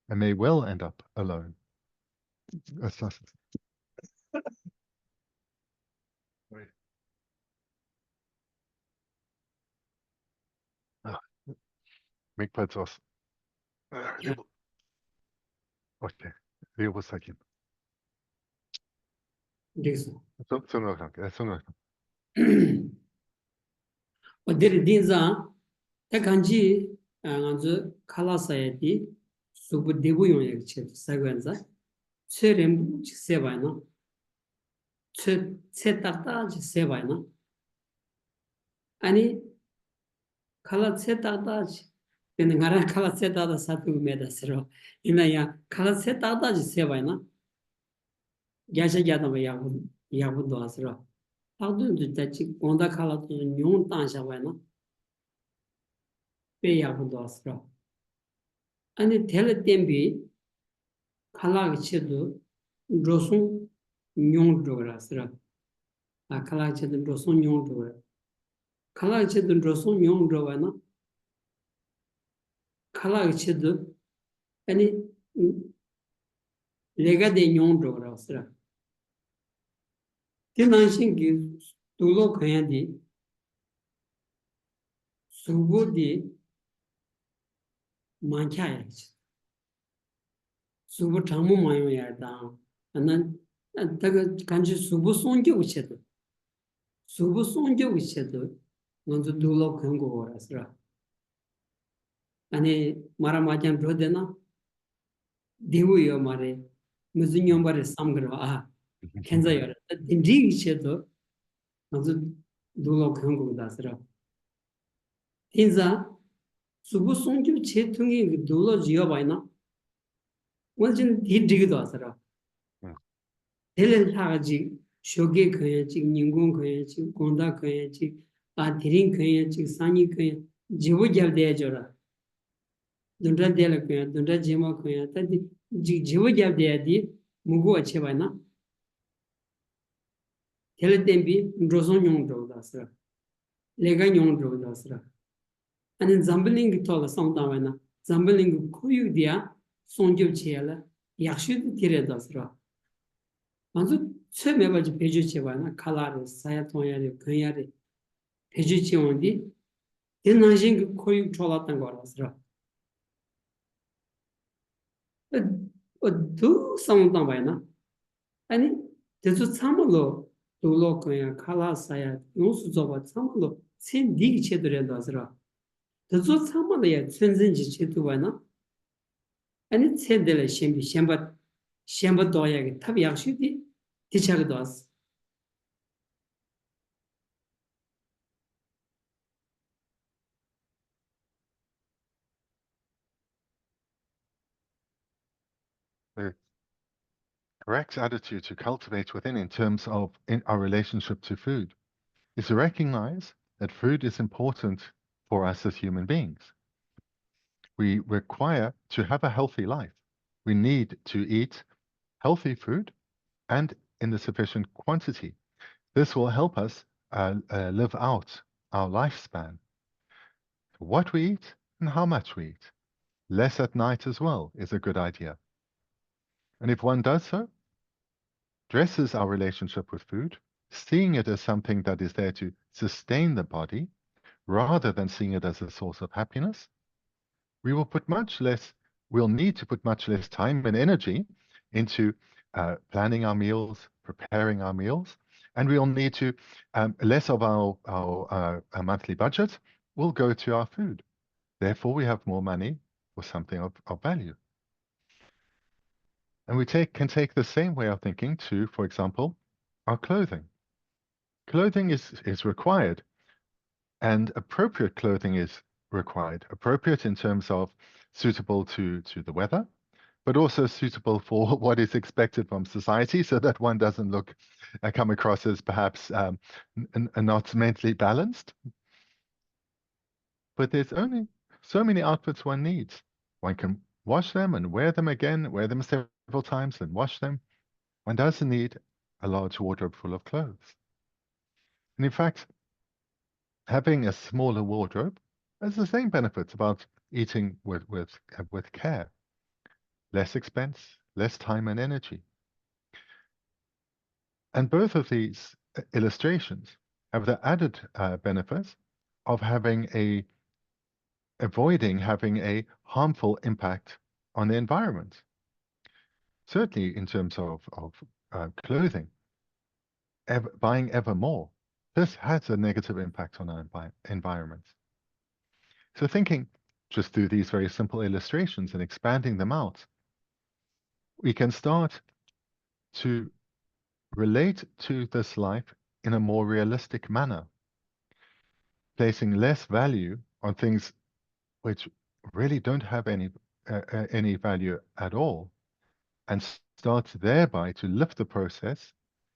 [SPEAKER 3] and may well end up alone. 맥파tos. Okay. Ribu sakin.
[SPEAKER 1] 그래서
[SPEAKER 3] 손을
[SPEAKER 1] 어디를 딘자 대간지 아주 칼라사야디 수부 대부용에 체 사관자 체렘 세바나 체딱다 세바나 아니 칼라 체딱다 근데 가라 칼라 체딱다 사투 메다스로 이나야 칼라 체딱다 세바나 야샤야다 야부도 아스로 아두도 자치 온다 칼라도 뇽 땅샤바나 배야부도 아스로 아니 텔 템비 칼라기 치도 로송 뇽 드라스라 아 칼라기 치도 로송 뇽 드라 칼라 체든 로송 용저와나 칼라 체드 아니 레가데 용저라스라 티난신기 둘로 그냥디 수부디 만차야지 수부 장무 마요야다 난 다가 간지 수부 송게 우체도 수부 송게 우체도 먼저 둘로 그런 거라스라 아니 마라마잔 로데나 디우요 마레 무슨 녀바레 삼그러 아 켄자요 딘디기체도 먼저 둘로 그런 거다스라 인자 수부 송주 제통이 둘로 지어봐이나 먼저 디디기도 하더라 델렌 하지 쇼게 그야지 닝공 그야지 공다 그야지 아 디린 그야지 산이 그야 지부 잡대야죠라 dunra dela kuya, dunra jema kuya, tadi jiwa gyab deya di mugu ache bayna. Tela tembi ndroson nyong draw dasra, lega nyong draw dasra. Ani zambiling tola songda bayna, zambiling kuyu diya songgyab cheyala, yakshu di tire dasra. Manzu tse mebaji peju che bayna, kalari, saya tonyari, kunyari, peju che ondi, ten nanjing kuyu cholatan gwa dasra. 두 상담 바이나 아니 대수 참으로 돌로 그냥 칼라사야 용수 잡아 참으로 신 니기 제대로 하더라 대수 참으로야 천진지 제대로 바이나 아니 챈들 신비 셴바 도야게 탑 약수디 디차가 도스
[SPEAKER 3] The correct attitude to cultivate within in terms of our relationship to food is to recognize that food is important for us as human beings. We require to have a healthy life. We need to eat healthy food and in the sufficient quantity. This will help us live out our lifespan. What we eat and how much we eat. Less at night as well is a good idea. And if one does so, dresses our relationship with food, seeing it as something that is there to sustain the body, rather than seeing it as a source of happiness, we'll need to put much less time and energy into planning our meals, preparing our meals, and we'll need to, less of our monthly budget will go to our food. Therefore, we have more money for something of value. And we can take the same way of thinking to, for example, our clothing. Clothing is required, and appropriate clothing is required. Appropriate in terms of suitable to the weather, but also suitable for what is expected from society, so that one doesn't come across as perhaps not mentally balanced. But there's only so many outfits one needs. One can wash them and wear them again, wear them several times and wash them. One doesn't need a large wardrobe full of clothes. And in fact, having a smaller wardrobe has the same benefits about eating with care. Less expense, less time and energy. And both of these illustrations have the added benefits of avoiding having a harmful impact on the environment. Certainly in terms of clothing, buying ever more, this has a negative impact on our environment. So thinking just through these very simple illustrations and expanding them out, we can start to relate to this life in a more realistic manner, placing less value on things which really don't have any value at all, and start thereby to lift the process,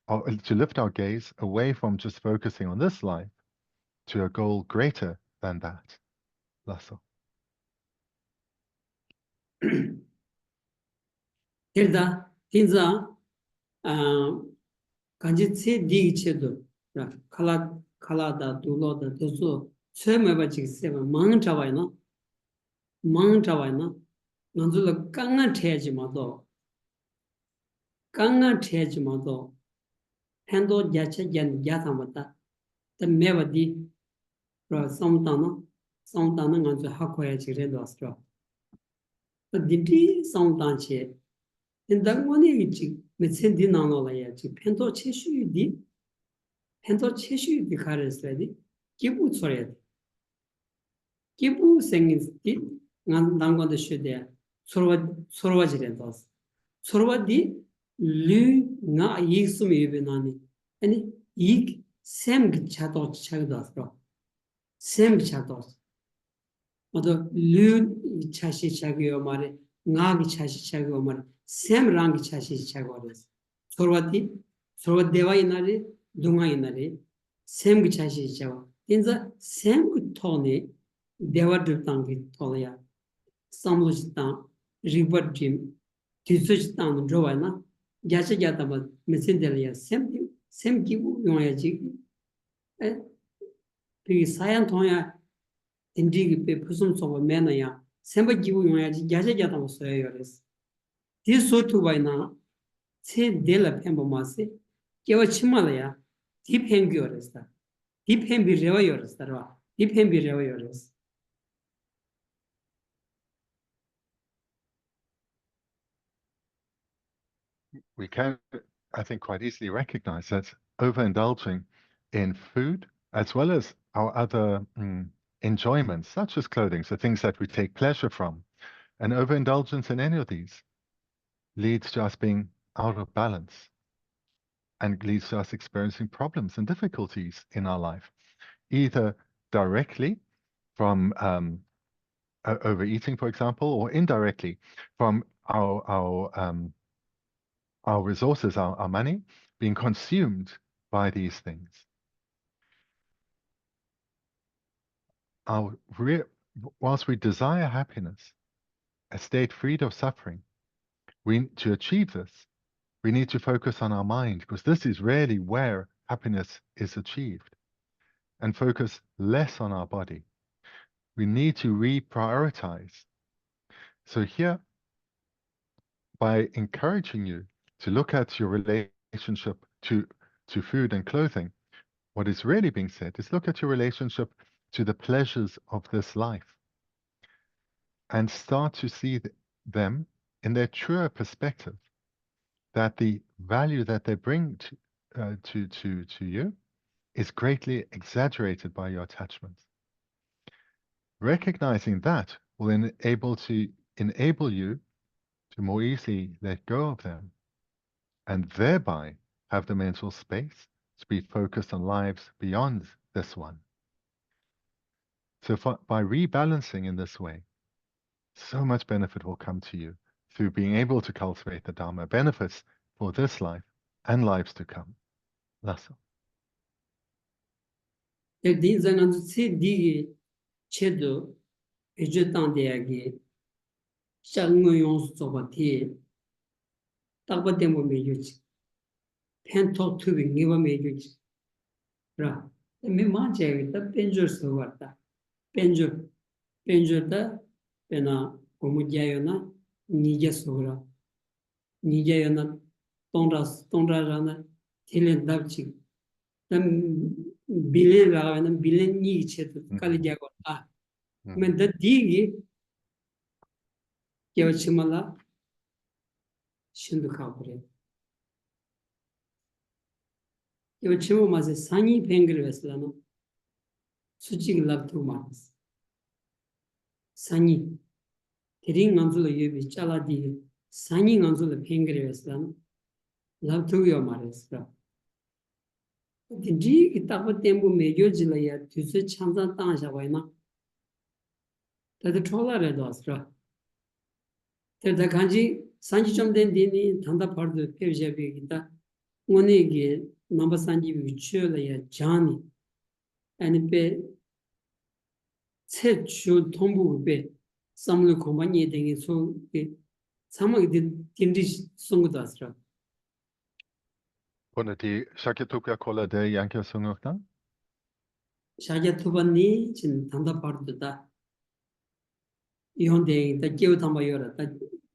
[SPEAKER 3] or to lift our gaze away from just focusing on this life to a goal greater than that. Lasso.
[SPEAKER 1] Hilda, Hinza, kanji tse digi chedo, kala 칼라다 둘로다 도서 처음에 지금 세면 망 잡아이나 망 잡아이나 먼저 강한 체지 마도 강한 체지 마도 핸도 야체 얀 야상마다 더 매버디 로 성단은 먼저 하고야 지래도 왔어 딘디 성단체 인당원이 있지 메센디 나노라야 지 펜도 체슈디 펜도 체슈디 가르스라디 기부 소리야 기부 생긴디 난 당고도 쉬대 서로와 지래도 서로와디 류나 이익숨이 예배나니 아니 이익 샘기 차도 차도 왔어 샘기 차도 모두 류 차시 차기요 말에 나기 차시 차기요 말에 샘랑기 차시 차고레스 서로와 대화이나리 동아이나리 샘기 차시 차고 인자 샘기 토네 대화들 땅기 토야 samlojita river gym tisojita drowana gyasa gyata ba mesendelia sem kibu yoya ji pi sayan thoya indigi pe pusum so mena ya semba kibu yoya ji gyasa gyata ba so yores this so to by na se dela pembo mase kewa chimala ya deep hang yores ta deep hang bi rewa yores ta ra deep hang bi rewa yores
[SPEAKER 3] We can, I think, quite easily recognize that overindulging in food, as well as our other enjoyments, such as clothing, so things that we take pleasure from, and overindulgence in any of these leads to us being out of balance and leads to us experiencing problems and difficulties in our life, either directly from overeating, for example, or indirectly from our resources, our money, being consumed by these things. Whilst we desire happiness, a state freed of suffering, to achieve this, we need to focus on our mind, because this is really where happiness is achieved, and focus less on our body. We need to reprioritize. So here, by encouraging you to look at your relationship to food and clothing, what is really being said is look at your relationship to the pleasures of this life and start to see them in their truer perspective, that the value that they bring to you is greatly exaggerated by your attachments. Recognizing that will enable you to more easily let go of them, and thereby have the mental space to be focused on lives beyond this one. So by rebalancing in this way, so much benefit will come to you through being able to cultivate the Dharma, benefits for this life and lives to come. Lasso.
[SPEAKER 1] Penjurda pena omujayona nije sogra nijayona tondra rana tilen dabchi tam bilen rana bilen ni chet kali jago men da digi yawchimala shindu kapure yawchimo maze sani pengri veslano suchig labtu mas Sani, Tering Anzula Yubi, Chaladi, Sani Anzula Pengri Veslan, Love to your Marestra. The G Itapatembu Major Jilaya, to such Chanza Tanshavana. That the Trolla Red Ostra. The Kanji, Sanjum Den Dini, Tanda part of the Persia Vigita, Monegi, number Sanji Vichulaya, Johnny, and pay. 주 통부배 삼루 공간이 되게 소 사막이 딘디 송도 왔어.
[SPEAKER 3] Und die Shakya Tukya Kola de Yankya Sungukna?
[SPEAKER 1] 샤게 투번니 진 단다 파르다 이혼대 다 깨우 담바 요라 다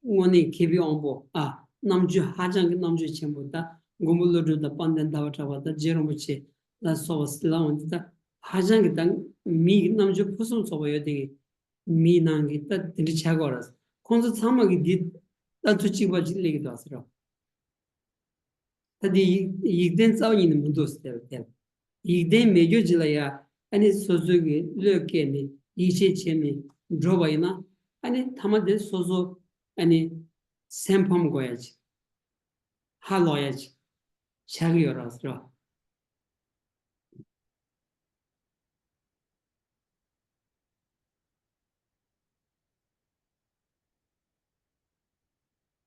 [SPEAKER 1] 원이 개비 온보 아 남주 하장 남주 첨보다 고물로도 반된 다와타와다 제로무치 다 소스라운다 하장 당미 남주 푸슨 소보여 되게 미난기 다 들이차고라서 콘서 사막이 디 따투치바 질리기도 하스라 다디 이den 싸우는 문도 스텔 이den 메교 질라야 아니 소소기 르케니 이체체미 드로바이나 아니 타마데 소소 아니 샘펌 거야지 할로야지 자기여라서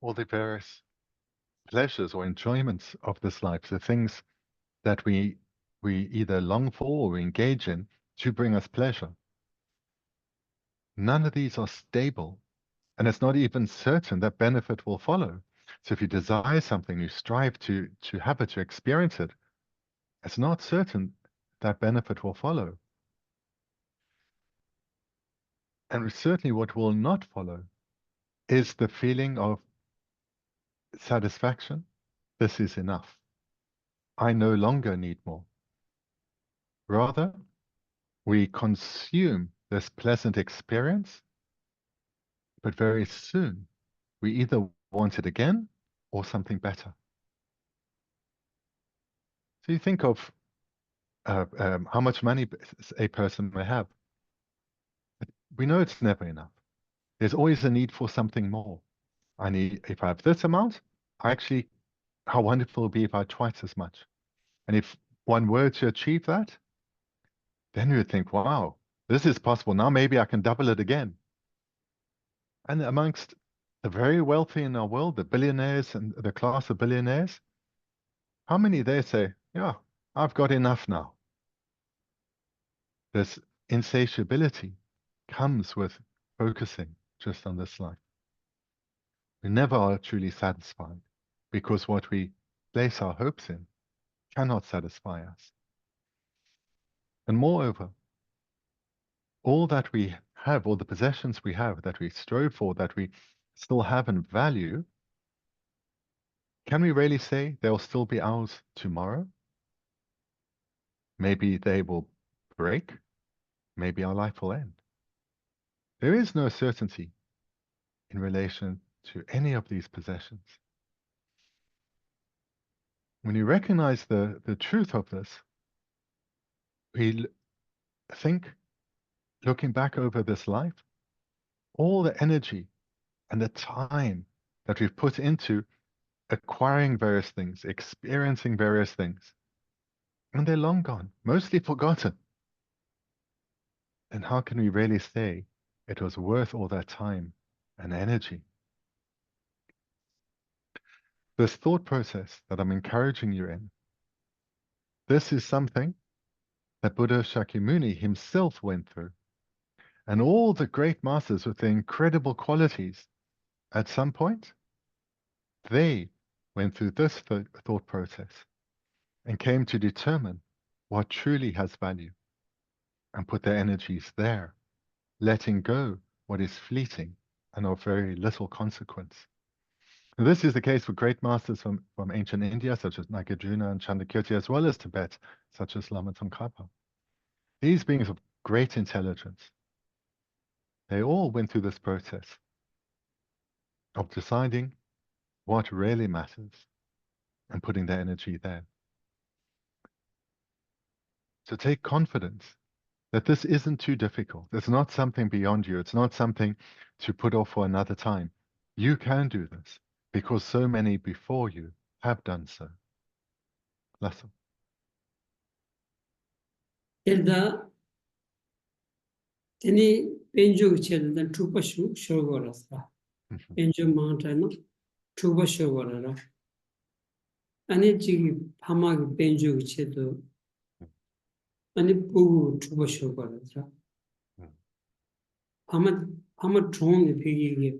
[SPEAKER 3] All the various pleasures or enjoyments of this life, the things that we either long for or we engage in to bring us pleasure. None of these are stable, and it's not even certain that benefit will follow. So if you desire something, you strive to have it, to experience it, it's not certain that benefit will follow. And certainly what will not follow is the feeling of satisfaction. This is enough. I no longer need more. Rather, we consume this pleasant experience, but very soon we either want it again or something better. So you think of how much money a person may have. We know it's never enough. There's always a need for something more. If I have this amount, how wonderful it would be if I had twice as much. And if one were to achieve that, then you would think, wow, this is possible. Now maybe I can double it again. And amongst the very wealthy in our world, the billionaires and the class of billionaires, how many they say, yeah, I've got enough now. This insatiability comes with focusing just on this life. We never are truly satisfied because what we place our hopes in cannot satisfy us. And moreover, all that we have, all the possessions we have that we strove for, that we still have and value, can we really say they'll still be ours tomorrow? Maybe they will break. Maybe our life will end. There is no certainty in relation to any of these possessions. When you recognize the truth of this, we think, looking back over this life, all the energy and the time that we've put into acquiring various things, experiencing various things, and they're long gone, mostly forgotten. Then how can we really say it was worth all that time and energy? This thought process that I'm encouraging you in, this is something that Buddha Shakyamuni himself went through. And all the great masters with their incredible qualities, at some point, they went through this thought process and came to determine what truly has value and put their energies there, letting go what is fleeting and of very little consequence. And this is the case for great masters from ancient India, such as Nagarjuna and Chandrakirti, as well as Tibet, such as Lama Tsongkhapa. These beings of great intelligence, they all went through this process of deciding what really matters and putting their energy there. So take confidence that this isn't too difficult. It's not something beyond you. It's not something to put off for another time. You can do this because so many before you have done so. Lesson.
[SPEAKER 1] 일다 테니 벤조 체는 투파슈 쇼고라스라 벤조 마운트는 투파 쇼고라라 아니 지기 파마기 벤조 체도 아니 부부 투파 쇼고라스라 파마 좋은 비기게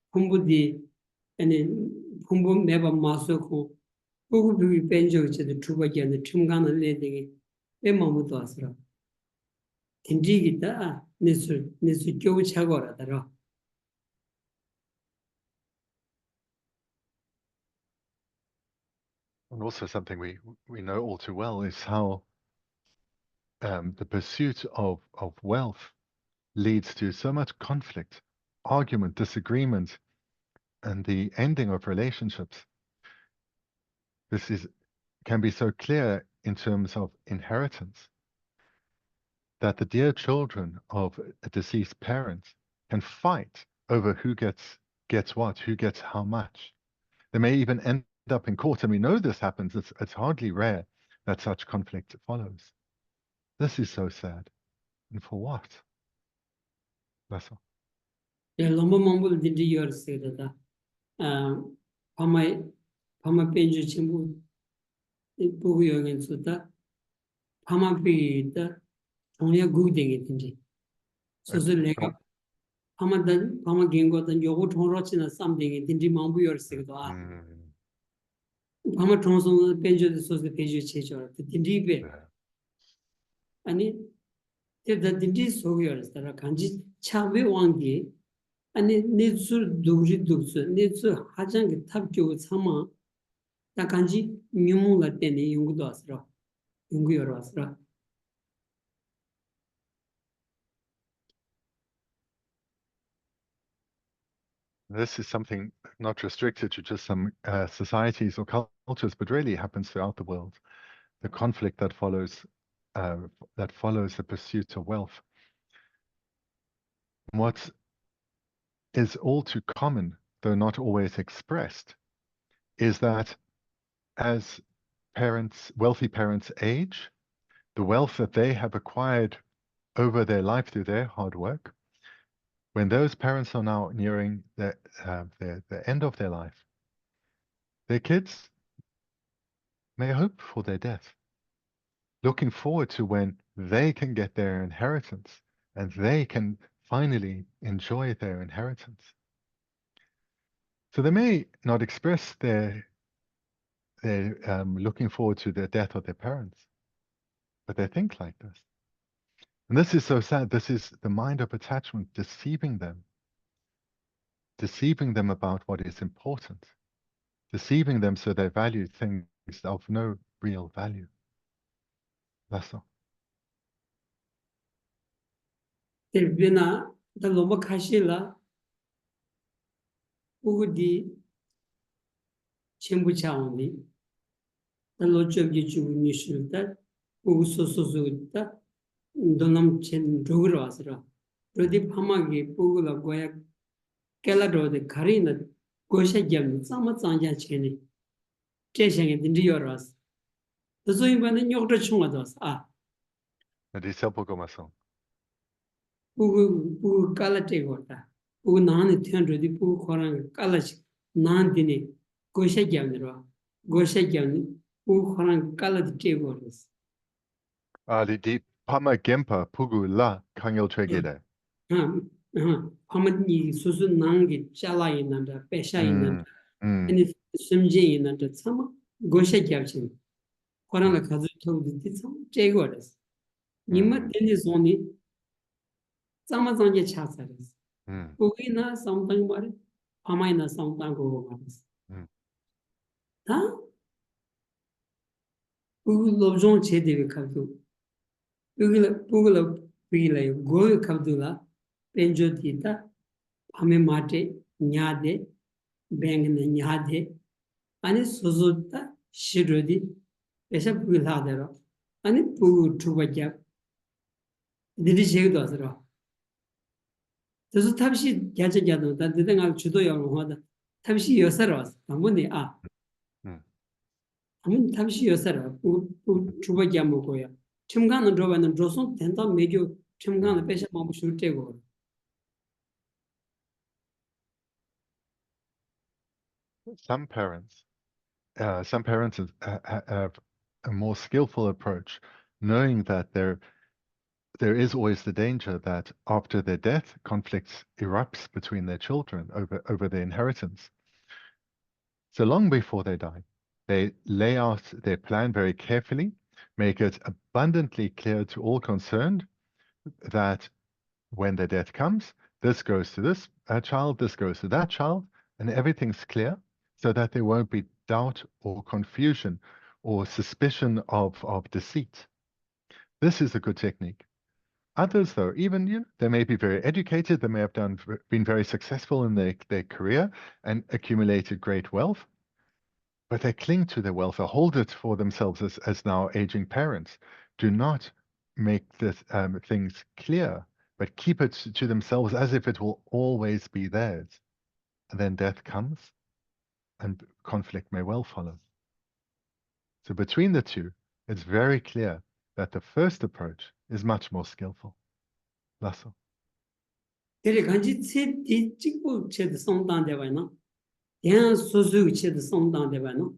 [SPEAKER 1] 공부디 아니 공부 매번 마서고 부부 비기 벤조 체도 투파기는 춤간을 내되게 왜 마음도 왔으라 딘디기다 니수 교우 차고라더라.
[SPEAKER 3] And also something we know all too well is how the pursuit of wealth leads to so much conflict, argument, disagreement, and the ending of relationships. This can be so clear in terms of inheritance that the dear children of a deceased parent can fight over who gets what, who gets how much. They may even end up in court, and we know this happens. It's hardly rare that such conflict follows. This is so sad. And for what? That's all.
[SPEAKER 1] 롬보 몽불 딘디 요르세다. 파마 벤주 친구 보고 여긴 수다. 파마 비다. 동네 구댕이 딘디. 소설 내가 파마 갱고던 요거 통로치나 쌈댕이 딘디 몽부 요르세다. 파마 통송 벤주도 소설 페이지 체죠. 딘디베. 아니 그 딘디 소요르스다. 간지 차베 왕기 아니 네술 두지 두스 네술 하장게 탑교 참아 다 간지 뉴무가 때네 연구도 왔어. 연구 여러 왔어.
[SPEAKER 3] This is something not restricted to just some societies or cultures, but really happens throughout the world. The conflict that follows the pursuit of wealth. What is all too common, though not always expressed, is that as wealthy parents age, the wealth that they have acquired over their life through their hard work, when those parents are now nearing the end of their life, their kids may hope for their death, looking forward to when they can get their inheritance and they can finally enjoy their inheritance. So they may not express their looking forward to the death of their parents, but they think like this. And this is so sad. This is the mind of attachment deceiving them about what is important, deceiving them so they value things of no real value. That's all.
[SPEAKER 1] 들비나 다 너무 가실라 우디 전부 자원이 다 로적이 주니 실다 우소소소다 돈남 chen 조그러 왔으라 그디 파마기 보고라 고야 켈라도데 가리나 고샤겸 사마짱자 체네 제생에 딘디여라스 도소인바는 욕도 충어도스 pu kala te gota pu nan thyan ro di pu khorang kala nan dine gosha gyamnro pu khorang kala te goros
[SPEAKER 3] Di pama gempa pugu la kangel tregede.
[SPEAKER 1] pamani susu nangi chala inanda pesha inanda ani sumje inanda sama gosha gyamchin khorang la khazu thog di sama te goros nimma dine zoni Samazanje chasaris. Ugina something more, Pamina something go ones. Huh? Ugulobjon chedi kabu. Ugula pila, go kabdula, Benjotita, Pamemate, Nyade, Bang Nyade, and Suzuta, Shirudi, Bishop Wilhadero, and Pugu Trubajab. Did he shake those? 그래서 탑시 개적이야도 다 대등할 주도요 하다 탑시 여서로 아무니 아무 탑시 여서로 우 주버기 먹고요 첨가는 줘봐는 줘서 된다 메디오 첨가는 빼셔 먹고 줄때고
[SPEAKER 3] Some parents have a more skillful approach, knowing that there is always the danger that after their death, conflicts erupts between their children over their inheritance. So long before they die, they lay out their plan very carefully, make it abundantly clear to all concerned that when their death comes, this goes to this child, this goes to that child, and everything's clear so that there won't be doubt or confusion or suspicion of deceit. This is a good technique. Others, though, even they may be very educated, they may have been very successful in their career and accumulated great wealth, but they cling to their wealth or hold it for themselves as now aging parents. Do not make this things clear, but keep it to themselves as if it will always be theirs. And then death comes and conflict may well follow. So between the two, it's very clear that the first approach is much more skillful. Lasso.
[SPEAKER 1] Tere kanchi tse di chikpo che de somdang dewa na, dian susu che de somdang dewa na,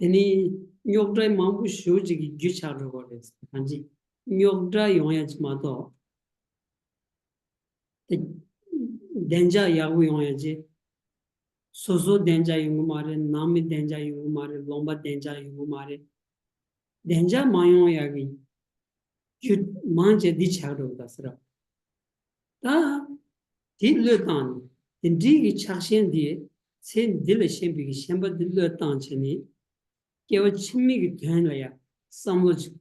[SPEAKER 1] teni nyokdra mambu shuji ki gyu chakro go des, kanchi nyokdra yongya chima to, denja yagu yongya chi, susu denja yungu mare, nami denja yungu mare, lomba denja yungu mare, denja mayong yagi, gyu manje di chakro dasra. 다 딜르단 인디기 차신디 신 딜레신비기 셴바 딜르단치니 깨워 친미기 되는거야 삼로지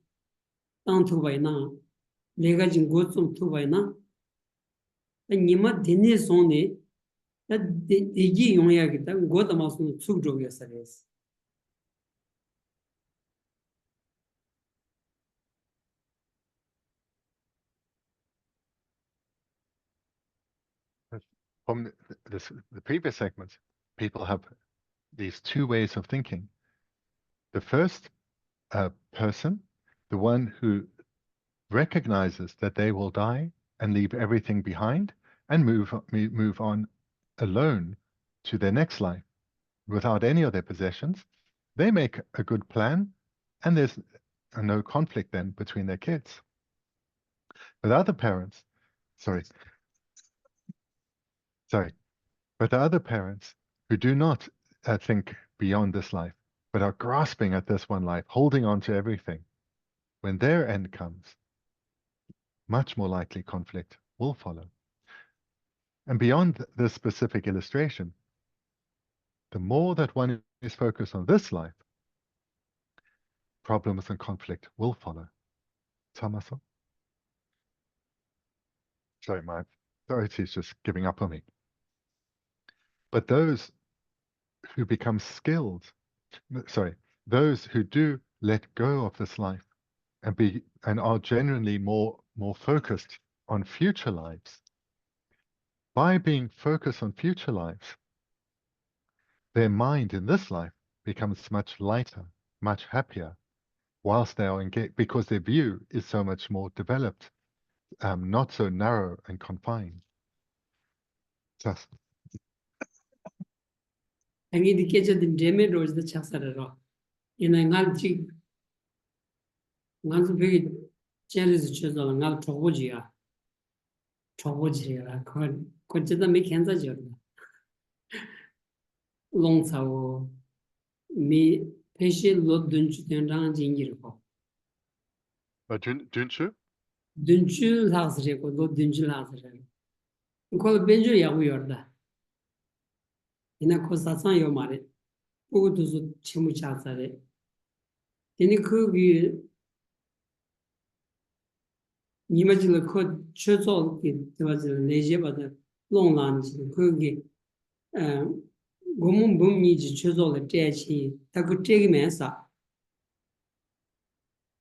[SPEAKER 1] 땅투바이나 내가 지금 고좀 투바이나 니마 데니 손에 다 대기 용야기다 고다마스 축조겠어레스
[SPEAKER 3] From the previous segments, people have these two ways of thinking. The first person, the one who recognizes that they will die and leave everything behind and move on alone to their next life without any of their possessions, they make a good plan and there's no conflict then between their kids. But other parents, but the other parents who do not think beyond this life, but are grasping at this one life, holding on to everything, when their end comes, much more likely conflict will follow. And beyond this specific illustration, the more that one is focused on this life, problems and conflict will follow. Tamaso? Sorry, my authority is just giving up on me. But those who become skilled, those who do let go of this life and are genuinely more focused on future lives, by being focused on future lives, their mind in this life becomes much lighter, much happier, whilst they are engaged, because their view is so much more developed, not so narrow and confined. Just.
[SPEAKER 1] Angi di kecha di deme roz da chaksara ro. Ina ngal chi ngal su pegi cheri su chozo la ngal chokbo ji ya. Chokbo ji ya. Ko chida me kenza ji yorda. Long sao mi peshi lo dunchu ten rang jingi ro.
[SPEAKER 3] Dunchu?
[SPEAKER 1] Dunchu lasre ko lo dunchu lasre. Ko benjo yagu yorda. Ina ko sasan yo mare. Pugu tuzu chimu chasare. Tini kugi nimajila ko chozo ki tibajila leje bada long lan chi kugi gomun bum ni ji chozo le techi taku tegi mensa.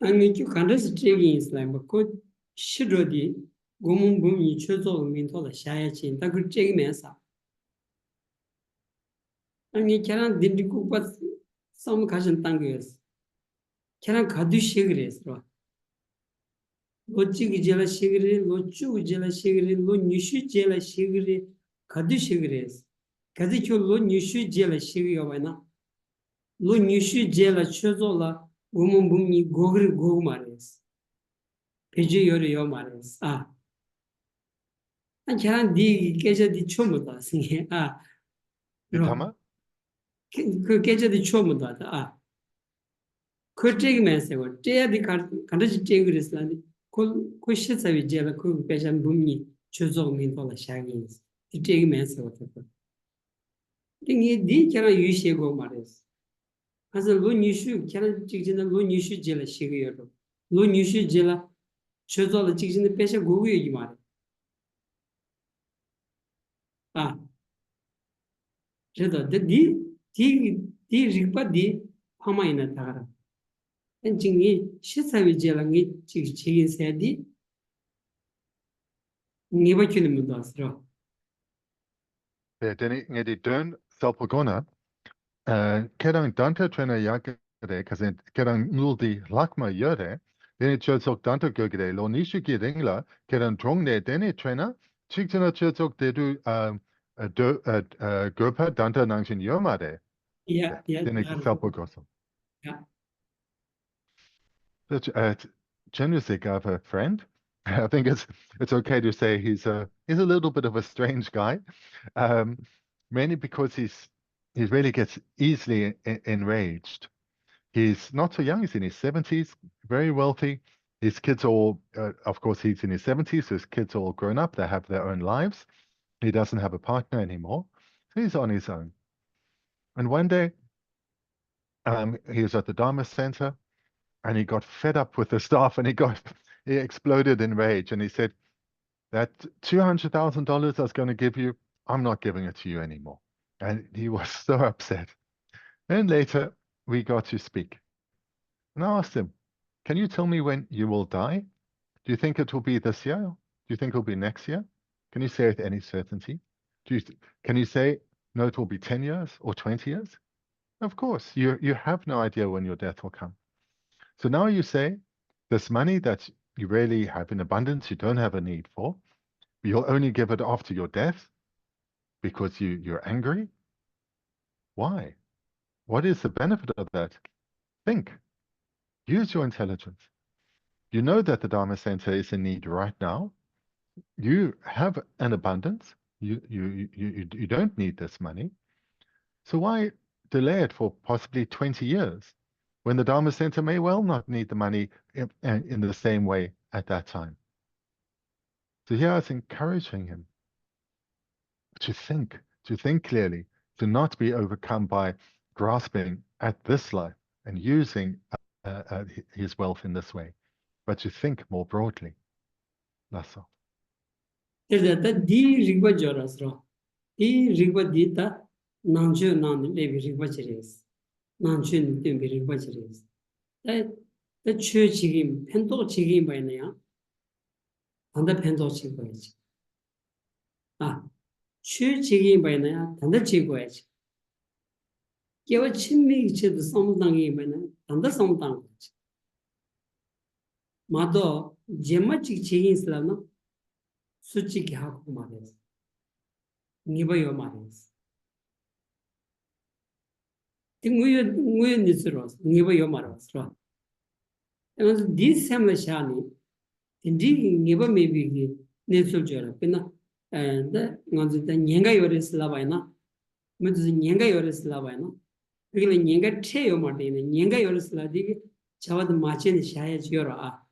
[SPEAKER 1] Angi kyu kandas tegi islam ba ko shiro di gomun bum ni chozo le minto la shaya chi taku tegi mensa. Angi kyaran dindi kubat sam kashan tangyos. Kyaran kadu shigres ro. Lo chigi jela shigre, lo chugu jela shigre, lo nishu jela shigre, kadu shigres. Kadi kyo lo nishu jela shigre yobana. Lo nishu jela chozo la gomon bumni gogri gog mares. Peje yore yo mares. Kyaran di keja di chomuda singe.
[SPEAKER 3] Ditama?
[SPEAKER 1] 그 계절이 처음부터 그 째기면서 째야디 간다지 째그랬으니 그 시사위 제가 그 배전 분이 주적 민도의 샤기 이게 면서 어떻게 땡이 니 걔가 유시고 말했어 그래서 루니슈 걔는 직진은 루니슈 제라 시기여도 루니슈 제라 주적 직진의 배셔 고고이 말 아 그래도 디 리파디 파마이나 타라 엔징이 시사위 제랑이 지기 세디 니바 킬리면도 왔어
[SPEAKER 3] Den die dön salpagona, kerang danta trena yakade, kazen kerang nuldi lakma yode, den churchok danta gogede, lo nishu giringla, kerang drongne deni trena, chikjana churchok dedu gopa danta nangshin yomade,
[SPEAKER 1] 야, 야,
[SPEAKER 3] den salpagoso.
[SPEAKER 1] 야,
[SPEAKER 3] Generously have a friend. I think it's okay to say he's a little bit of a strange guy, um, mainly because he really gets easily enraged. He's not so young; he's in his 70s, very wealthy. His kids are all, of course, he's in his 70s, so his kids are all grown up. They have their own lives. He doesn't have a partner anymore, so he's on his own. And one day, he was at the Dharma Center and he got fed up with the staff and he exploded in rage and he said, that $200,000 I was going to give you, I'm not giving it to you anymore. And he was so upset. And later we got to speak. And I asked him, can you tell me when you will die? Do you think it will be this year? Do you think it will be next year? Can you say with any certainty? Can you say, no, it will be 10 years or 20 years? Of course, you have no idea when your death will come. So now you say, this money that you really have in abundance, you don't have a need for, you'll only give it after your death because you're angry? Why? What is the benefit of that? Think. Use your intelligence. You know that the Dharma Center is in need right now. You have an abundance. You don't need this money. So why delay it for possibly 20 years when the Dharma Center may well not need the money in the same way at that time? So here I was encouraging him to think clearly, to not be overcome by grasping at this life and using his wealth in this way, but to think more broadly. That's all.
[SPEAKER 1] 그래서 디 리바 저라서 이 리바 디타 난주 난 레비 리바 저레스 난주 님 리바 저레스 에 최지김 펜도 지김 바이네야 단다 펜도 지고야지 아 최지김 바이네야 단다 지고야지 개와 친미 이체도 성당이 바이네 단다 성당 마도 제마치 지긴슬라나 수치기 하고 말했어. 니바요 말했어. tinguyo nisros, nibayo marasro. 그래서 디셈을 샤니, 인디 니바 메비기 내술 줘라. 그나 근데 먼저 년가 요리슬라 바이나. 먼저 년가 요리슬라 바이나. 그게 년가 체요 말이네. 년가 요리슬라 디기 자와도 마치는 샤야 줘라.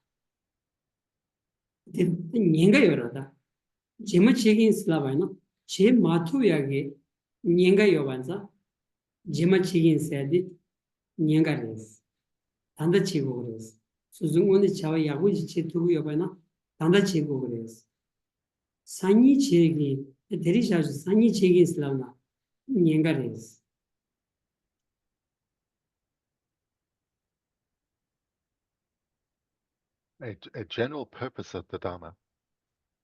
[SPEAKER 1] 년가 요라다. 제마 책인 슬라바이나 제 마투야게 년가 요반자 제마 책인 세디 년가레스 단다 치고 그래서 수중원의 자와 야구지 제투고 요바이나 단다 치고 그래서 산이 책이 데리샤주 산이 책인 슬라나 년가레스
[SPEAKER 3] A general purpose of the Dharma.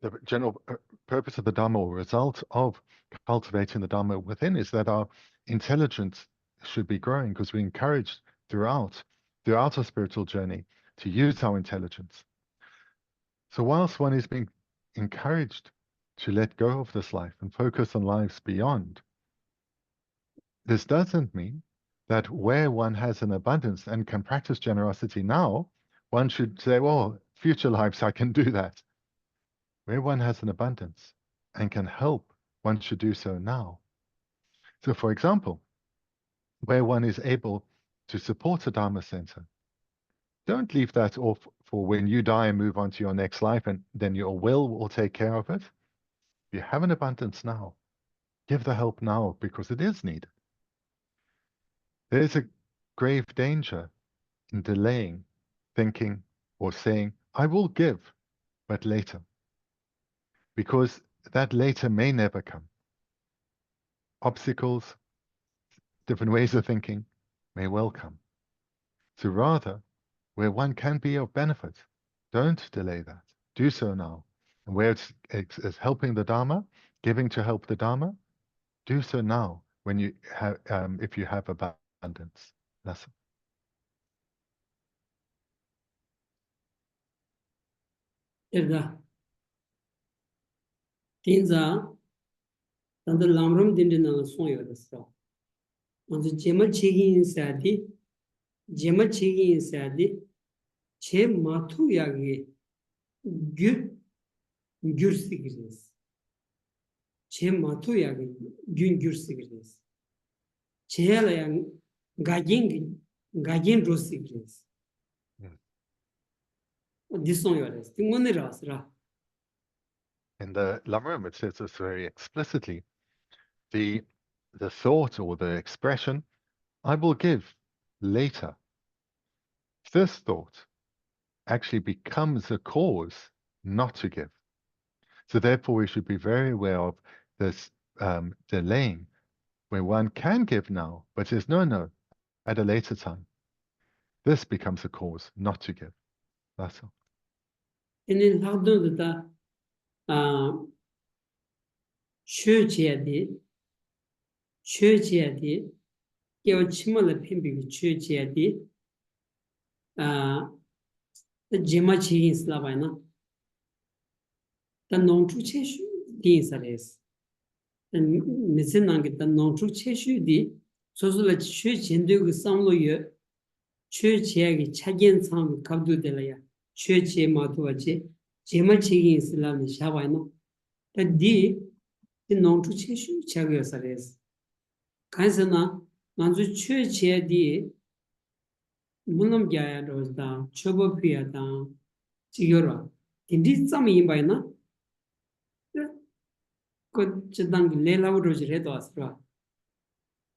[SPEAKER 3] The general purpose of the Dharma or result of cultivating the Dharma within is that our intelligence should be growing because we're encouraged throughout our spiritual journey to use our intelligence. So whilst one is being encouraged to let go of this life and focus on lives beyond, this doesn't mean that where one has an abundance and can practice generosity now, one should say, well, future lives I can do that. Where one has an abundance and can help, one should do so now. So, for example, where one is able to support a Dharma center, don't leave that off for when you die and move on to your next life, and then your will take care of it. You have an abundance now. Give the help now because it is needed. There is a grave danger in delaying, thinking, or saying, I will give, but later, because that later may never come. Obstacles, different ways of thinking may well come. So rather, where one can be of benefit, don't delay that. Do so now. And where it's helping the Dharma, giving to help the Dharma, do so now when you have, if you have abundance. That's
[SPEAKER 1] Erda. Tinza, tanda lamram dindina song yodaso. Manzo jema chigi insadi, jema chigi insadi, che matu yagi gyur sigiriz. Che matu yagi gyur sigiriz. Che la yang gagin ro sigiriz. This song yodas. Tingone ras ra.
[SPEAKER 3] in the Lamrim, it says this very explicitly. The thought or the expression, I will give later. This thought actually becomes a cause not to give. So therefore, we should be very aware of this delaying, where one can give now, but says, no, at a later time. This becomes a cause not to give. That's all.
[SPEAKER 1] And then how do the church yadi, yo chimala pimbi church yadi, the jema chigi slavina, the non true cheshu dinsares. And Missinang the non true cheshu di, so like church and do some lawyer, church yagi chagian sam kabdu delaya, church matuache, jema chigi slavni shavina, the di, the non true cheshu chagiasares. Kansana, Manzu church di. Munam Jaya Rosda, Chobopia down, Chigura. Indeed, some in by na could Chedang Lela Roj Red Astra.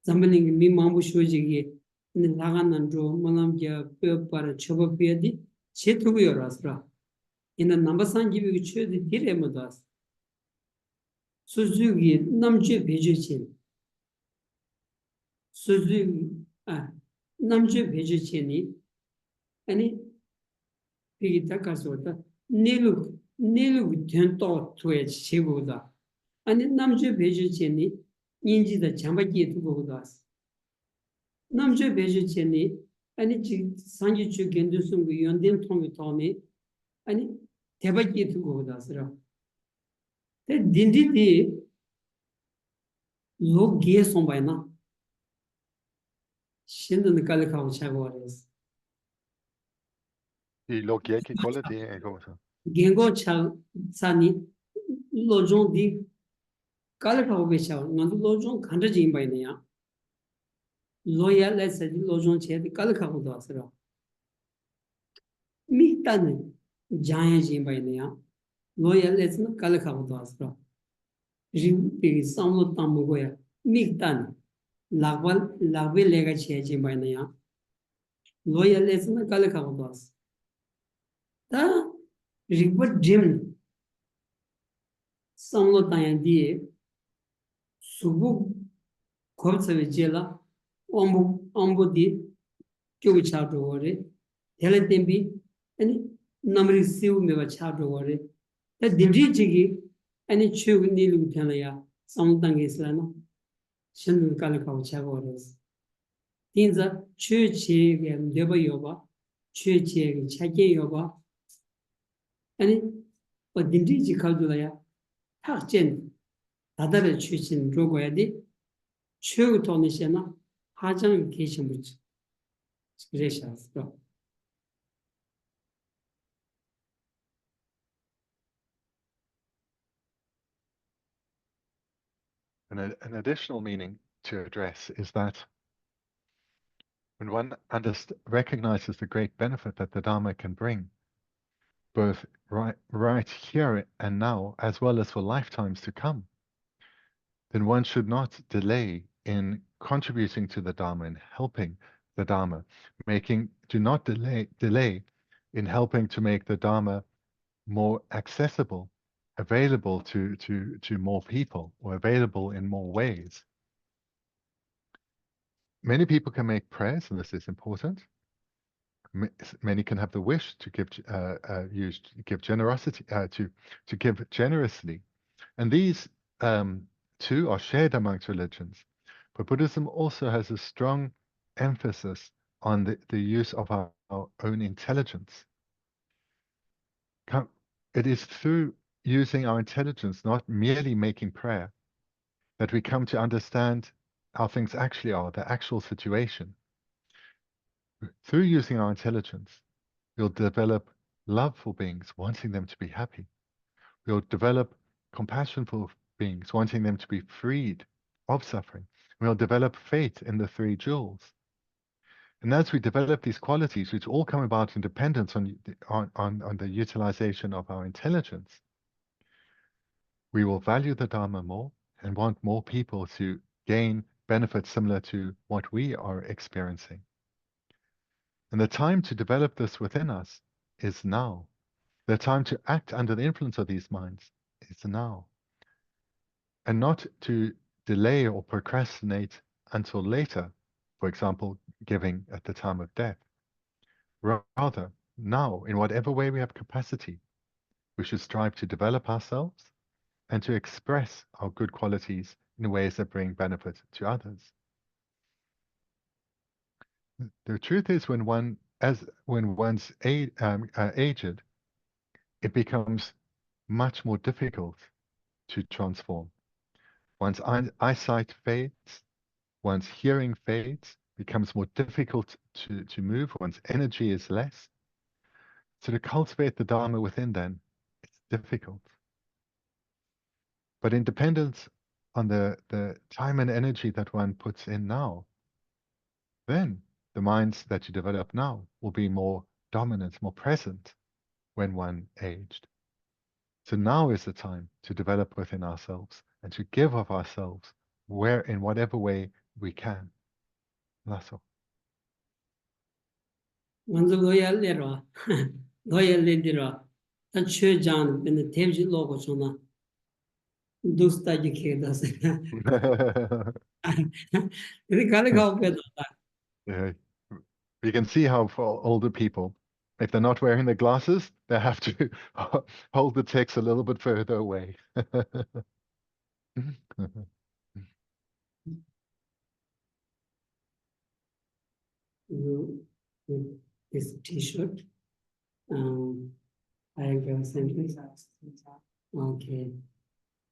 [SPEAKER 1] Somebody me Mambu Shoji in the Lagan and Dro, Munam Jaya, Para Chobopia di, Chetu Astra. In the number san give you church the Diremodas. Suzuki, Namju Vejuchin. Suzuki, Namju Vejuchini. Any Pigita Casota, Nilu Tento to a Chibuda. And in Namju Vejuchini, Inji the Chambaki to Godas. Namju Vejuchini, and it Sanji Chugendusum Yondim Tommy, and it Tabaki to Godas. That Dindi low gay son by now. Shindan the Kalika Chagores.
[SPEAKER 3] I logieke quality
[SPEAKER 1] Gengo Chal Sani Lojong di Kalaka Obesha, not Lojong Kantajim by Nia. Loyal, let's say Lojong Che, the Kalaka Udasra. Mitan Giant Jim by Nia. Loyal, let's not Kalaka Udasra. Rim some of Tamugoya. Mitan Lagwal, Lagwe Lega Che Jim by Nia. Loyal, let's not Kalaka Udas. The River Jim Samlo Tayandi Subu Kopsavijela Ombu di Kyovichadore, Teletembi, and Namri Siu Meva Chadore. The Didrigi and it chew Nilu Telaya, Samtang Islana, Shandu Kalakao Chagores. Tinza Church and Deba Yoba, Church Chage Yoba, and it but Didrigi Kaldulaya, Tarchen, Tadara Church in Drogoyadi, Chew Tonishana, Hajang Vacation which gracious.
[SPEAKER 3] An additional meaning to address is that When one recognizes the great benefit that the Dharma can bring, both right here and now, as well as for lifetimes to come, then one should not delay in contributing to the Dharma and helping the Dharma, do not delay in helping to make the Dharma more accessible, available to more people, or available in more ways. Many people can make prayers, and this is important. Many can have the wish to give generosity, to give generously, and these two are shared amongst religions. But Buddhism also has a strong emphasis on the use of our own intelligence. It is through using our intelligence, not merely making prayer, that we come to understand how things actually are, the actual situation. Through using our intelligence, we'll develop love for beings, wanting them to be happy. We'll develop compassion for beings, wanting them to be freed of suffering. We'll develop faith in the three jewels. And as we develop these qualities, which all come about in dependence on the utilization of our intelligence, we will value the Dharma more and want more people to gain benefits similar to what we are experiencing. And the time to develop this within us is now. The time to act under the influence of these minds is now. And not to delay or procrastinate until later, for example, giving at the time of death. Rather, now, in whatever way we have capacity, we should strive to develop ourselves and to express our good qualities in ways that bring benefit to others. The truth is, when one's aged, it becomes much more difficult to transform. One's eyesight fades, one's hearing fades, becomes more difficult to move, one's energy is less. So to cultivate the Dharma within then, it's difficult. But in dependence on the time and energy that one puts in now, then the minds that you develop now will be more dominant, more present when one aged. So now is the time to develop within ourselves and to give of ourselves in whatever way we can. That's all.
[SPEAKER 1] 먼저 로얄레로 로얄레디로 최장 근데 대지 로고 주나 두스타지 케다스 근데 가르가 없다
[SPEAKER 3] Yeah. You can see how for older people, if they're not wearing the glasses, they have to hold the text a little bit further away.
[SPEAKER 1] this t-shirt I have sentence okay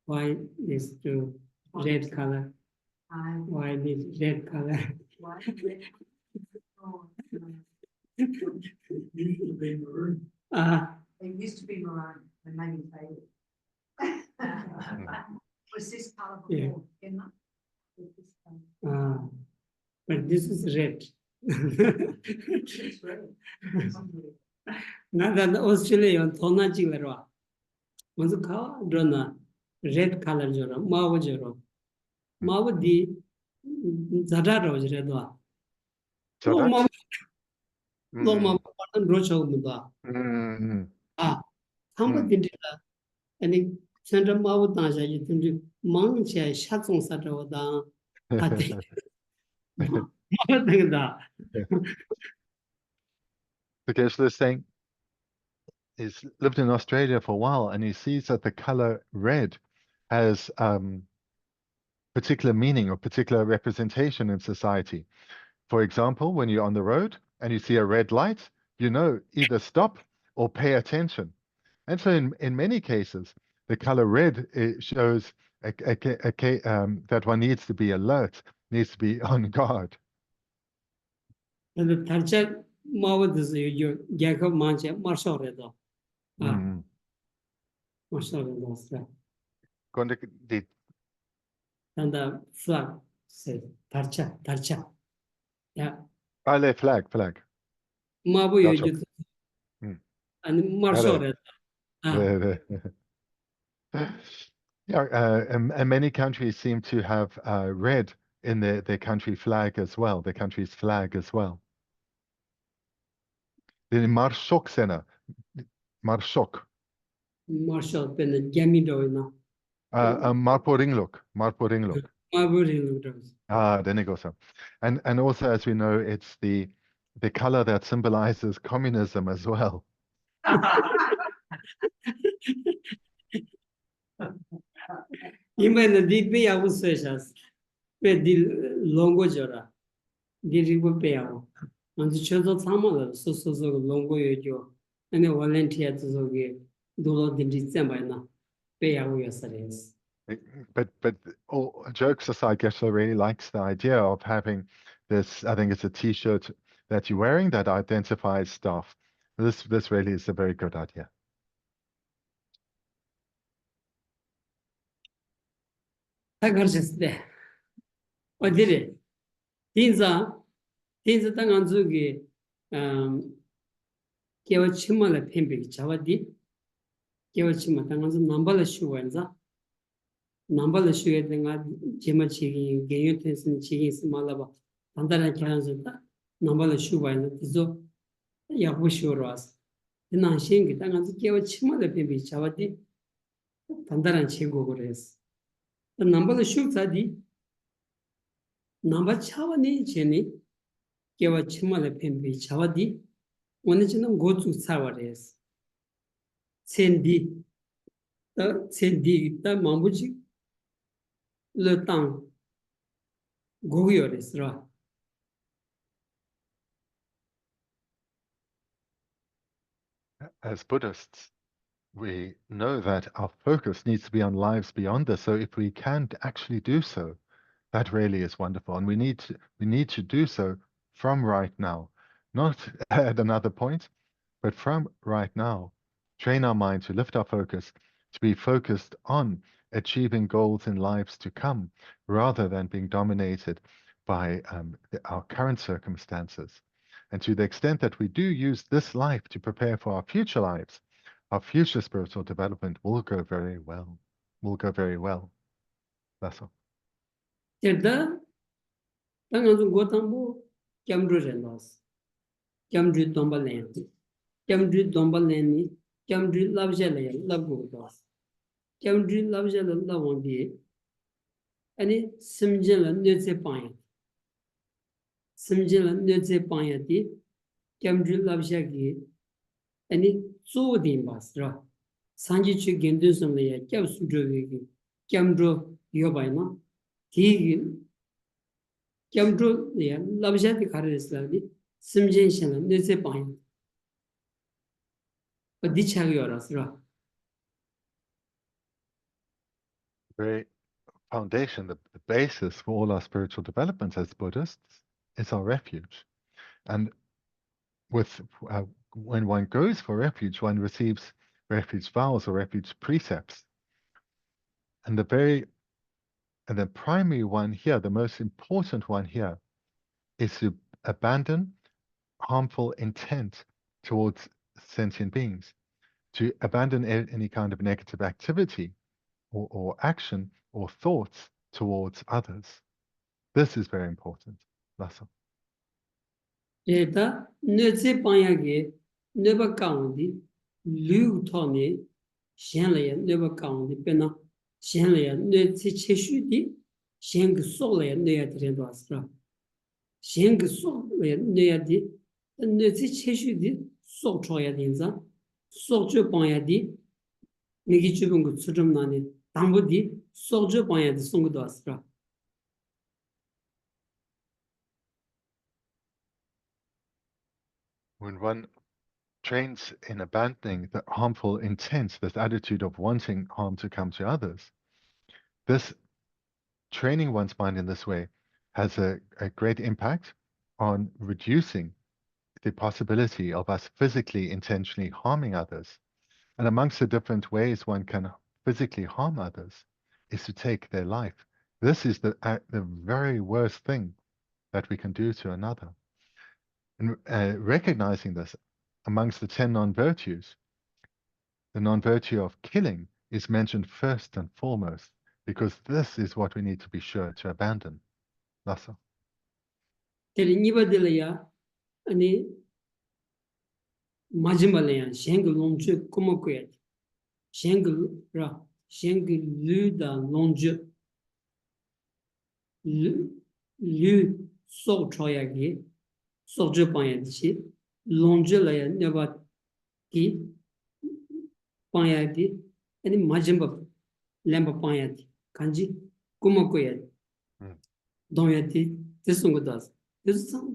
[SPEAKER 1] why this two red color why this red color
[SPEAKER 2] It used to be maroon. It used to be maroon and maybe faded. Was this colour before?
[SPEAKER 1] Yeah. But this is red.
[SPEAKER 2] It's red.
[SPEAKER 1] 나는 Australia 돈나 찍으러 먼저 가 그러나 red color 줘라 마워 줘라 마워디 자다로 저래도 또 마워 또 마워 로초입니다 아 한번 딘디라 아니 센터 마워 다자지 딘디 망치에 샷송 사저다 하데 마워 되다
[SPEAKER 3] Because this thing he's lived in Australia for a while and he sees that the color red has particular meaning or particular representation in society. For example, when you're on the road and you see a red light, you know either stop or pay attention. And so in many cases, the color red shows that one needs to be alert, needs to be on guard.
[SPEAKER 1] 근데 달짝 마워드서 개가 많지 마셔래도 마셔래도
[SPEAKER 3] Quando
[SPEAKER 1] and the flag said tarcha yeah
[SPEAKER 3] Ale flag.
[SPEAKER 1] 마부
[SPEAKER 3] That's
[SPEAKER 1] 요즘 아니
[SPEAKER 3] right.
[SPEAKER 1] 마셔래. 아,
[SPEAKER 3] Yeah, and many countries seem to have red in their country flag as well, their country's flag as well. The marshok sena, marshok,
[SPEAKER 1] 마셔 때는 개미도이나
[SPEAKER 3] marporinglok.
[SPEAKER 1] 마부리는
[SPEAKER 3] Ah, then it goes on. And also, as we know, it's the color that symbolizes communism as well.
[SPEAKER 1] 이번에는 리베야고 쓰셨어. 왜디 롱고저라. 디리고 빼야고. 먼저 저도 참아서 소소소 롱고여죠. 아니 volunteer 저기 돌로 디셈바이나 빼야고였어요.
[SPEAKER 3] But all jokes aside, Geshe really likes the idea of having this. I think it's a T-shirt that you're wearing that identifies stuff. This really is a very good idea.
[SPEAKER 1] 다가르셨대. 어디래? 딘자 땅안 주기 개와 치마를 펜백이 잡아디 개와 치마 땅안 주 남발을 쉬고엔자 남발을 쉬게 된가 제마 치기 개요 텐스는 치기 스말라바 단단한 캐란스다 남발을 쉬고엔자 그래서 야부 쉬어로 왔어. 나 신기 땅안 주 개와 치마를 펜백이 잡아디 단단한 치고 그랬어. 남발을 쉬고자디 남바 차원이 제니 개와 치마를 펜백이 잡아디 오늘 저는 고추 사와레스. 첸디 다 마무지 르땅 고기요레스라.
[SPEAKER 3] As Buddhists, we know that our focus needs to be on lives beyond this. So if we can actually do so, that really is wonderful, and we need to do so from right now, not at another point, but from right now. Train our mind to lift our focus, to be focused on achieving goals in lives to come, rather than being dominated by our current circumstances. And to the extent that we do use this life to prepare for our future lives, our future spiritual development will go very well. Will go very well. That's all.
[SPEAKER 1] 제다 당아주 고탐부 겸르렌다스. 겸르 dombalен. 겸르 dombaleni. 겸르 lavjel에 lav고다스. 겸르 lavjel에 lavon디. 아니 심jel은 뇌제 방에. 심jel은 뇌제 방에디 겸르 lav샤기 아니 조딘 바스라. 산지추 겐드스음에 겹수저기 겸르 요바이나 디 겸주 예 라브샤티 가르스라디 심진신은 뇌세 방이 어디 차기요라스라
[SPEAKER 3] Very foundation, the basis for all our spiritual developments as Buddhists is our refuge. And with when one goes for refuge, one receives refuge vows or refuge precepts. And the primary one here, the most important one here, is to abandon harmful intent towards sentient beings, to abandon any kind of negative activity or action or thoughts towards others. This is very important. That's all.
[SPEAKER 1] 에다 뇌세 방야게 뇌바 가운데 류토네 셴레 뇌바 가운데 빼나 셴레 뇌세 체슈디 셴그 소레 뇌야 드렌도스라 셴그 소레 뇌야디 뇌세 체슈디 소초야 된자 소초 방야디 미기 주변 그 수점나네 당부디 소초 방야디 송도스라
[SPEAKER 3] When one trains in abandoning the harmful intent, this attitude of wanting harm to come to others, this training one's mind in this way has a great impact on reducing the possibility of us physically intentionally harming others. And amongst the different ways one can physically harm others is to take their life. This is the very worst thing that we can do to another. And recognizing this amongst the 10 non-virtues, the non-virtue of killing is mentioned first and foremost, because this is what we need to be sure to abandon. That's all.
[SPEAKER 1] 아니 마지막에 생그 롱주 고모고야 생그라 생그 류다 롱주 류 소초야기 소주 방야지 롱주라야 네바기 방야디 아니 마지막 램바 방야디 간지 고모고야 동야디 됐송거다스 됐어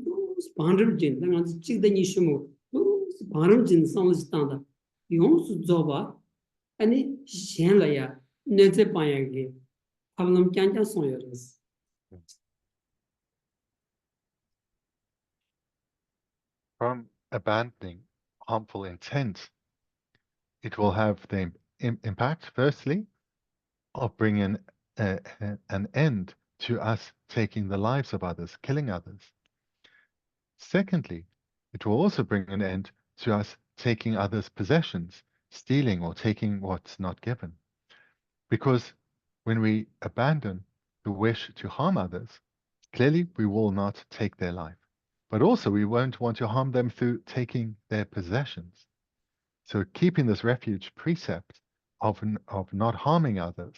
[SPEAKER 1] 반름 진 내가 찍더니 쉬모 반름 진 상스탄다 용수 줘봐 아니 셴라야 내제 방야기 problem 짱짱 소요레스
[SPEAKER 3] From abandoning harmful intent, it will have the impact, firstly, of bringing an end to us taking the lives of others, killing others. Secondly, it will also bring an end to us taking others' possessions, stealing or taking what's not given. Because when we abandon the wish to harm others, clearly we will not take their life. But also we won't want to harm them through taking their possessions. So keeping this refuge precept of not harming others,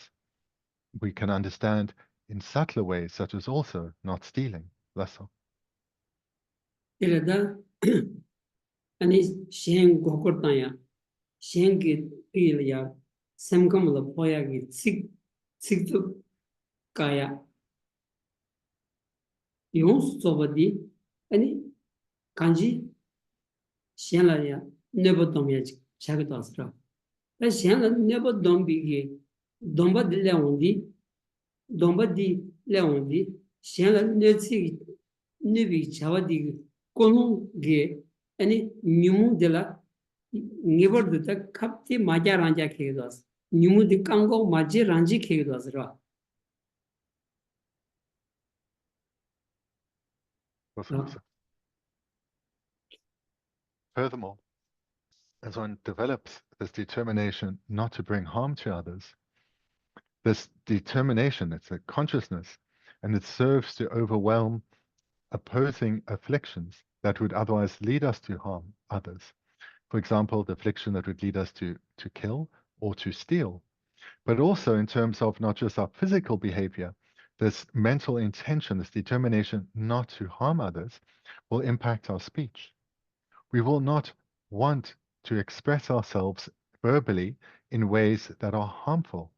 [SPEAKER 3] we can understand in subtler ways, such as also not stealing. That's all.
[SPEAKER 1] 이러다 아니 셴 고코타야 셴기 필이야 샘감을 보야기 직접 가야 용수 줘버디 아니 간지 셴라야 never dom야지 자기도 왔어 나 셴라 never dom비기 dom바들려 온디 dom바디 레온디 셴라 네치 네비 자와디 고노게 아니 뉴무들라 니버드다 갑티 마자 란자 케도스 뉴무디 깡고 마지 란지 케도스라
[SPEAKER 3] Furthermore, as one develops this determination not to bring harm to others, this determination, it's a consciousness, and it serves to overwhelm opposing afflictions that would otherwise lead us to harm others. For example, the affliction that would lead us to kill or to steal. But also in terms of not just our physical behavior, this mental intention, this determination not to harm others will impact our speech. We will not want to express ourselves verbally in ways that are harmful,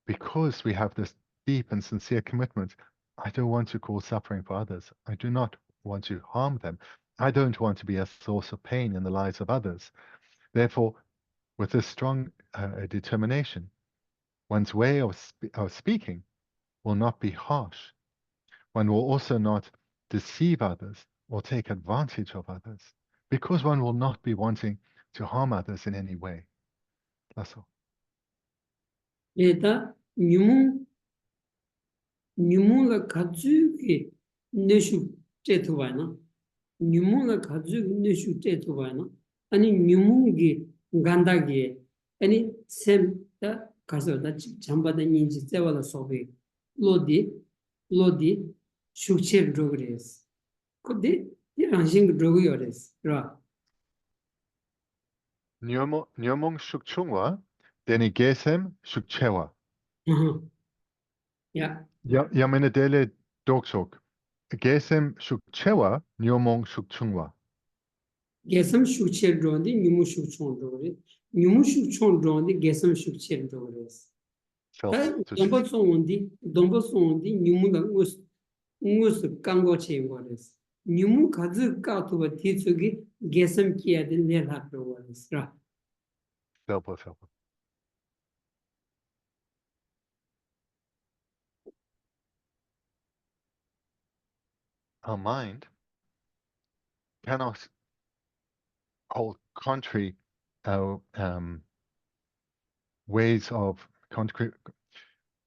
[SPEAKER 3] because we have this deep and sincere commitment. I don't want to cause suffering for others. I do not want to harm them. I don't want to be a source of pain in the lives of others. Therefore, with this strong determination, one's way of speaking will not be harsh. One will also not deceive others or take advantage of others, because one will not be wanting to harm others in any way. That's all.
[SPEAKER 1] 얘다 뉴무가 가지고 내슈 제토바나 뉴무가 가지고 내슈 제토바나 아니 뉴무기 간다기 아니 셈다 가서다 잠바다 인지 세월을 소비 로디 슈체 드로그레스 근데 이랑신 드로그요레스 라
[SPEAKER 3] Nyomong shukchungwa, deni gesem shukchewa.
[SPEAKER 1] 야
[SPEAKER 3] Yamenedele doksok. Gesem shukchewa, nyomong shukchungwa.
[SPEAKER 1] gesam 슈체 드로디 뉴무 슈총 드로리 뉴무 슈총 드로디 gesam 슈체 드로레스 동버송원디 뉴무가 우스 깡고체 거레스 뉴무 가즈 까토바 티츠기 게섬 키야데 내라로 거레스라
[SPEAKER 3] Selpa. Our mind cannot hold contrary ways of concrete.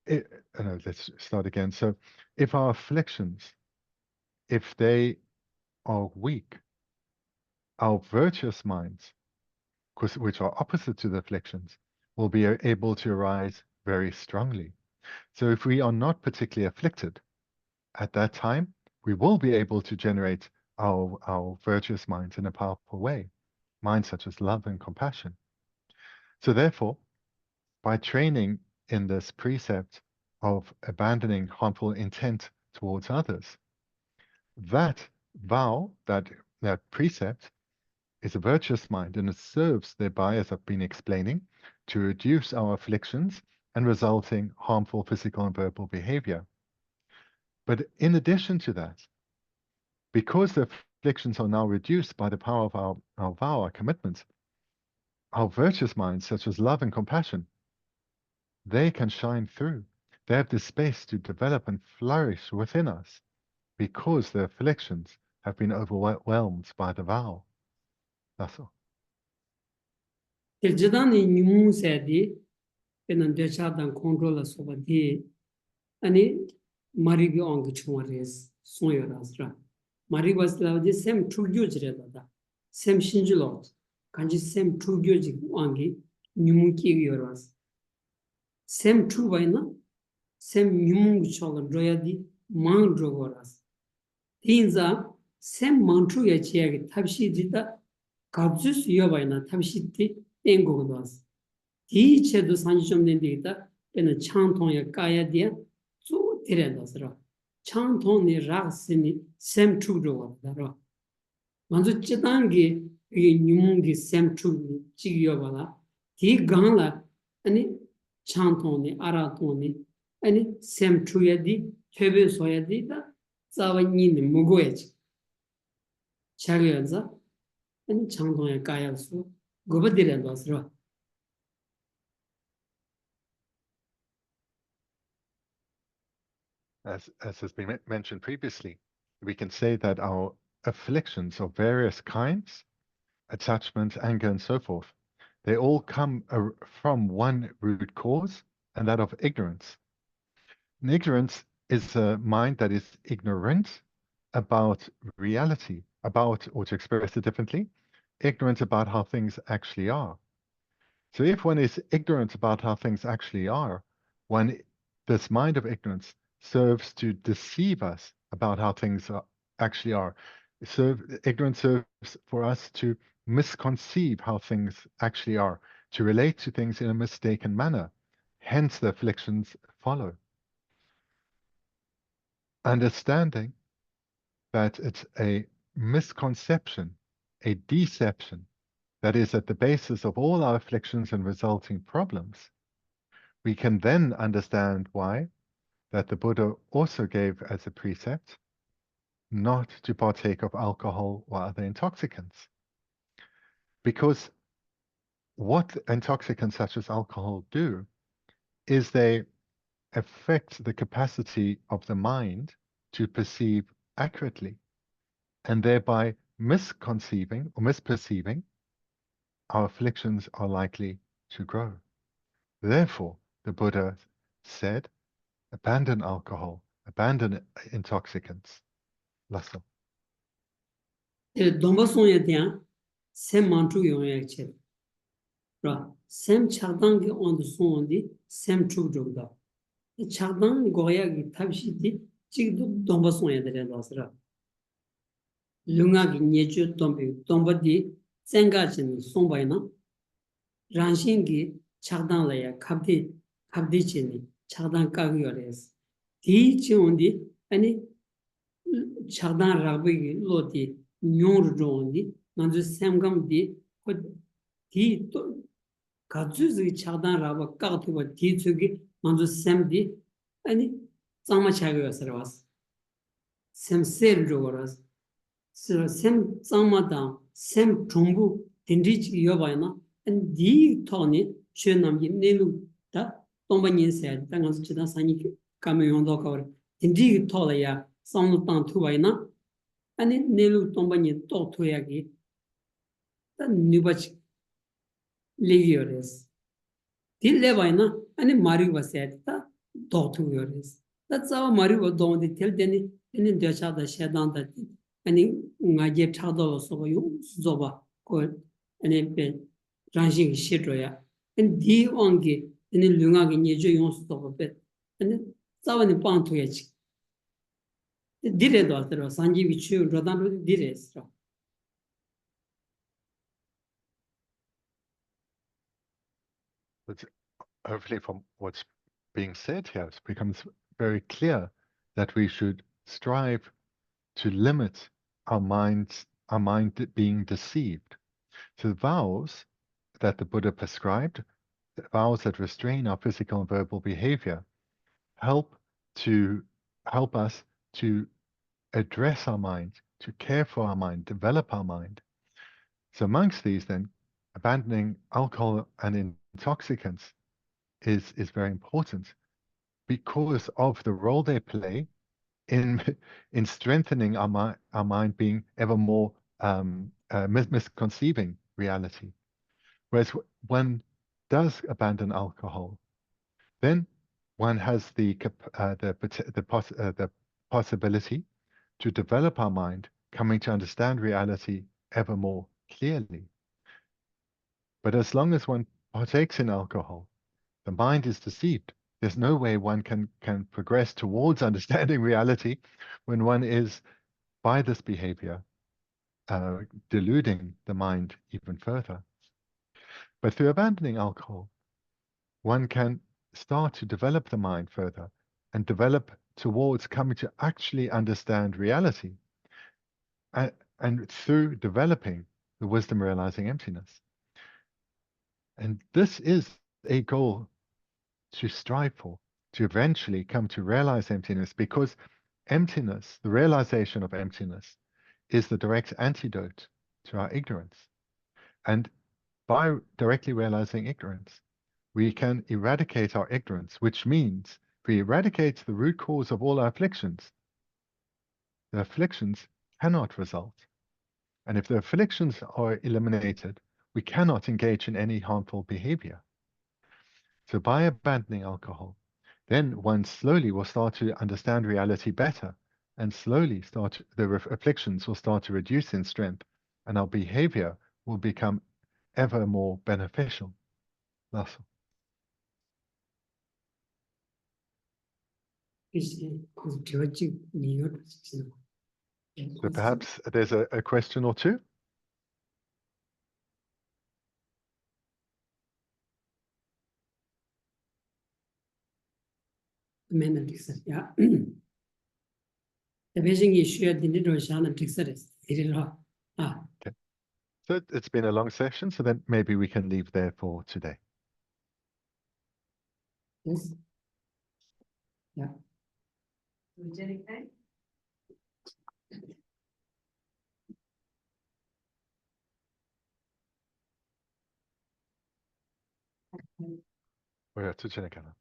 [SPEAKER 3] No, let's start again. So if our afflictions, if they are weak, our virtuous minds, which are opposite to the afflictions, will be able to arise very strongly. So if we are not particularly afflicted, at that time, we will be able to generate our virtuous minds in a powerful way, minds such as love and compassion. So therefore, by training in this precept of abandoning harmful intent towards others, that vow, that precept, is a virtuous mind, and it serves thereby, as I've been explaining, to reduce our afflictions and resulting harmful physical and verbal behavior. But in addition to that, because the afflictions are now reduced by the power of our vow, our commitment, our virtuous minds, such as love and compassion, they can shine through. They have the space to develop and flourish within us because the afflictions have been overwhelmed by the vow. That's all.
[SPEAKER 1] Jadani Nimu said, in the Chadan control Sobati, and Maribi on the Chumaris, Soya Rastra. Mari was the same true Gujreda, same Shinjulot, Kanji same true Guji Wangi, Nimuki Yoras. Same true Vaina, same Nimung Chola Droyadi, Mang Drogoras. Tinza, same Mantru Yachiag, Tabshi Dita, Kabzus Yovaina, Tabshiti, Engodas. Teachedu Sanjum Dita, in a chanton Kaya dia, so Tirendasra. Chanton ni Rasini, same true Droga. Manzu Chitangi, Nimungi, same true Chigyovala, Ti Gala, and Chantoni, Aratoni, and same true Yadi, Tebe Soyadita, Savanin, Mugoech. Chagaza, and Chanton Kayasu, Gobadiran.
[SPEAKER 3] As has been mentioned previously, we can say that our afflictions of various kinds, attachment, anger, and so forth, they all come from one root cause, and that of ignorance. And ignorance is a mind that is ignorant about reality, about, or to express it differently, ignorant about how things actually are. So if one is ignorant about how things actually are, this mind of ignorance serves to deceive us about how things actually are. Ignorance serves for us to misconceive how things actually are, to relate to things in a mistaken manner. Hence the afflictions follow. Understanding that it's a misconception, a deception, that is at the basis of all our afflictions and resulting problems, we can then understand why that the Buddha also gave as a precept not to partake of alcohol or other intoxicants. Because what intoxicants such as alcohol do is they affect the capacity of the mind to perceive accurately, and thereby misconceiving or misperceiving, our afflictions are likely to grow. Therefore, the Buddha said, abandon alcohol, abandon intoxicants. Lasso.
[SPEAKER 1] Domba Sonya Dian, Sem Mantu Yoyak. Sem Chardang on the Sondi, Sem True Joda. The Chardang Goyag Tabshiti, Chig Domba Sonya de Lasra. Lunga Niechu Dombi, Domba di, Zengachin, Sombaina, Ranshingi, Chardang Laya, Kabdichini, Chardang Kagures. Teach only any Chardang Rabi Loti, Nyor Jondi, Nandu Samgam di, but he Kazuzi Chardang Raba Katuba Titsugi, Nandu Samdi, any Samachagos. Sam Sel Joras. So Sam Samadan, Sam Tumbu, Tindrich Yovana, and D Tony, Chenam Nelu, that Tombanin said, Tangas Chida Sani Kamayon Dokor, Tindri Tolaya, Samutan Tuvaina, and it Nelu Tombanin Totoyagi, the Nubach Ligiores. Till Levina, and a Mari was said, that Totoyores. That's how Mari was doing the till then in the Shada Shadan that 아니 ngaje chado so yo zoba ko ane pe ranging shidroya and di onge ane lunga ge nyejo yon so pe ane zawani pang to yachi dire do atro sanji bichu rodan ro dire sra
[SPEAKER 3] But hopefully from what's being said here, it becomes very clear that we should strive to limit our mind being deceived. So the vows that the Buddha prescribed, the vows that restrain our physical and verbal behavior, help us to address our mind, to care for our mind, develop our mind. So amongst these then, abandoning alcohol and intoxicants is very important because of the role they play in in strengthening our mind being ever more misconceiving reality. Whereas one does abandon alcohol, then one has the possibility to develop our mind, coming to understand reality ever more clearly. But as long as one partakes in alcohol, the mind is deceived. There's no way one can progress towards understanding reality when one is, by this behavior, deluding the mind even further. But through abandoning alcohol, one can start to develop the mind further and develop towards coming to actually understand reality. And through developing the wisdom realizing emptiness. And this is a goal to strive for, to eventually come to realize emptiness, because emptiness, the realization of emptiness, is the direct antidote to our ignorance. And by directly realizing ignorance, we can eradicate our ignorance, which means we eradicate the root cause of all our afflictions. The afflictions cannot result. And if the afflictions are eliminated, we cannot engage in any harmful behavior. So by abandoning alcohol, then one slowly will start to understand reality better, and slowly the afflictions will start to reduce in strength, and our behavior will become ever more beneficial. That's all. So perhaps there's a question or two.
[SPEAKER 1] yeah. The vision is shared in the Roshan and Trixeris.
[SPEAKER 3] Okay. So it's been a long session, so then maybe we can leave there for today.
[SPEAKER 1] Yes. Yeah.
[SPEAKER 2] We did anything?
[SPEAKER 3] Well, to Chinakana.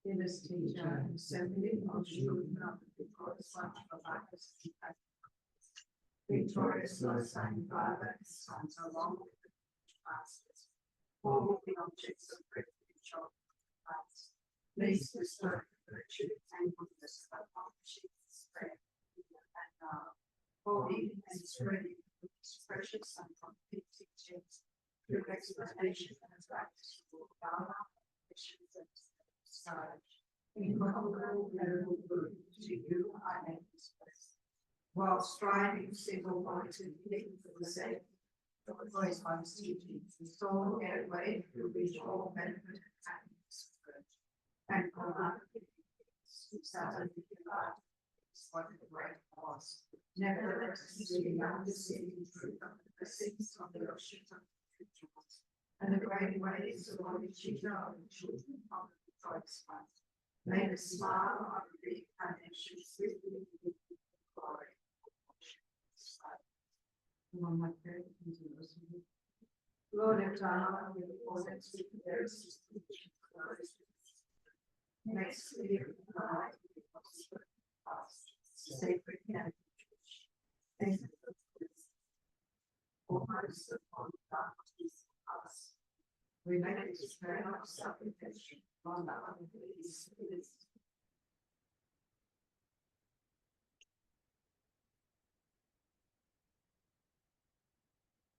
[SPEAKER 2] This teacher assembly of victorious Son, Father, and Sons, along with the classes, all the objects of privilege of Christ. Please restore virtue and goodness of accomplishing spread and holy and spreading this precious and complete teachings through explanation and practice for our missions and such. incomparable good to you I make this place, while striving single-mindedly for the sake of the voice by teachings, the soul get away to reach all benefit and happiness and for other people, without what the great was. Nevertheless, we understand the truth of the blessings of the ocean of the future, and the great ways of which you know the children of the choice one. May the smile of the incarnations with you in glory. Lord of God, with all that speak there is makes clear the light of sacred and thank you for mercy upon us. We make this prayer of supplication on our knees.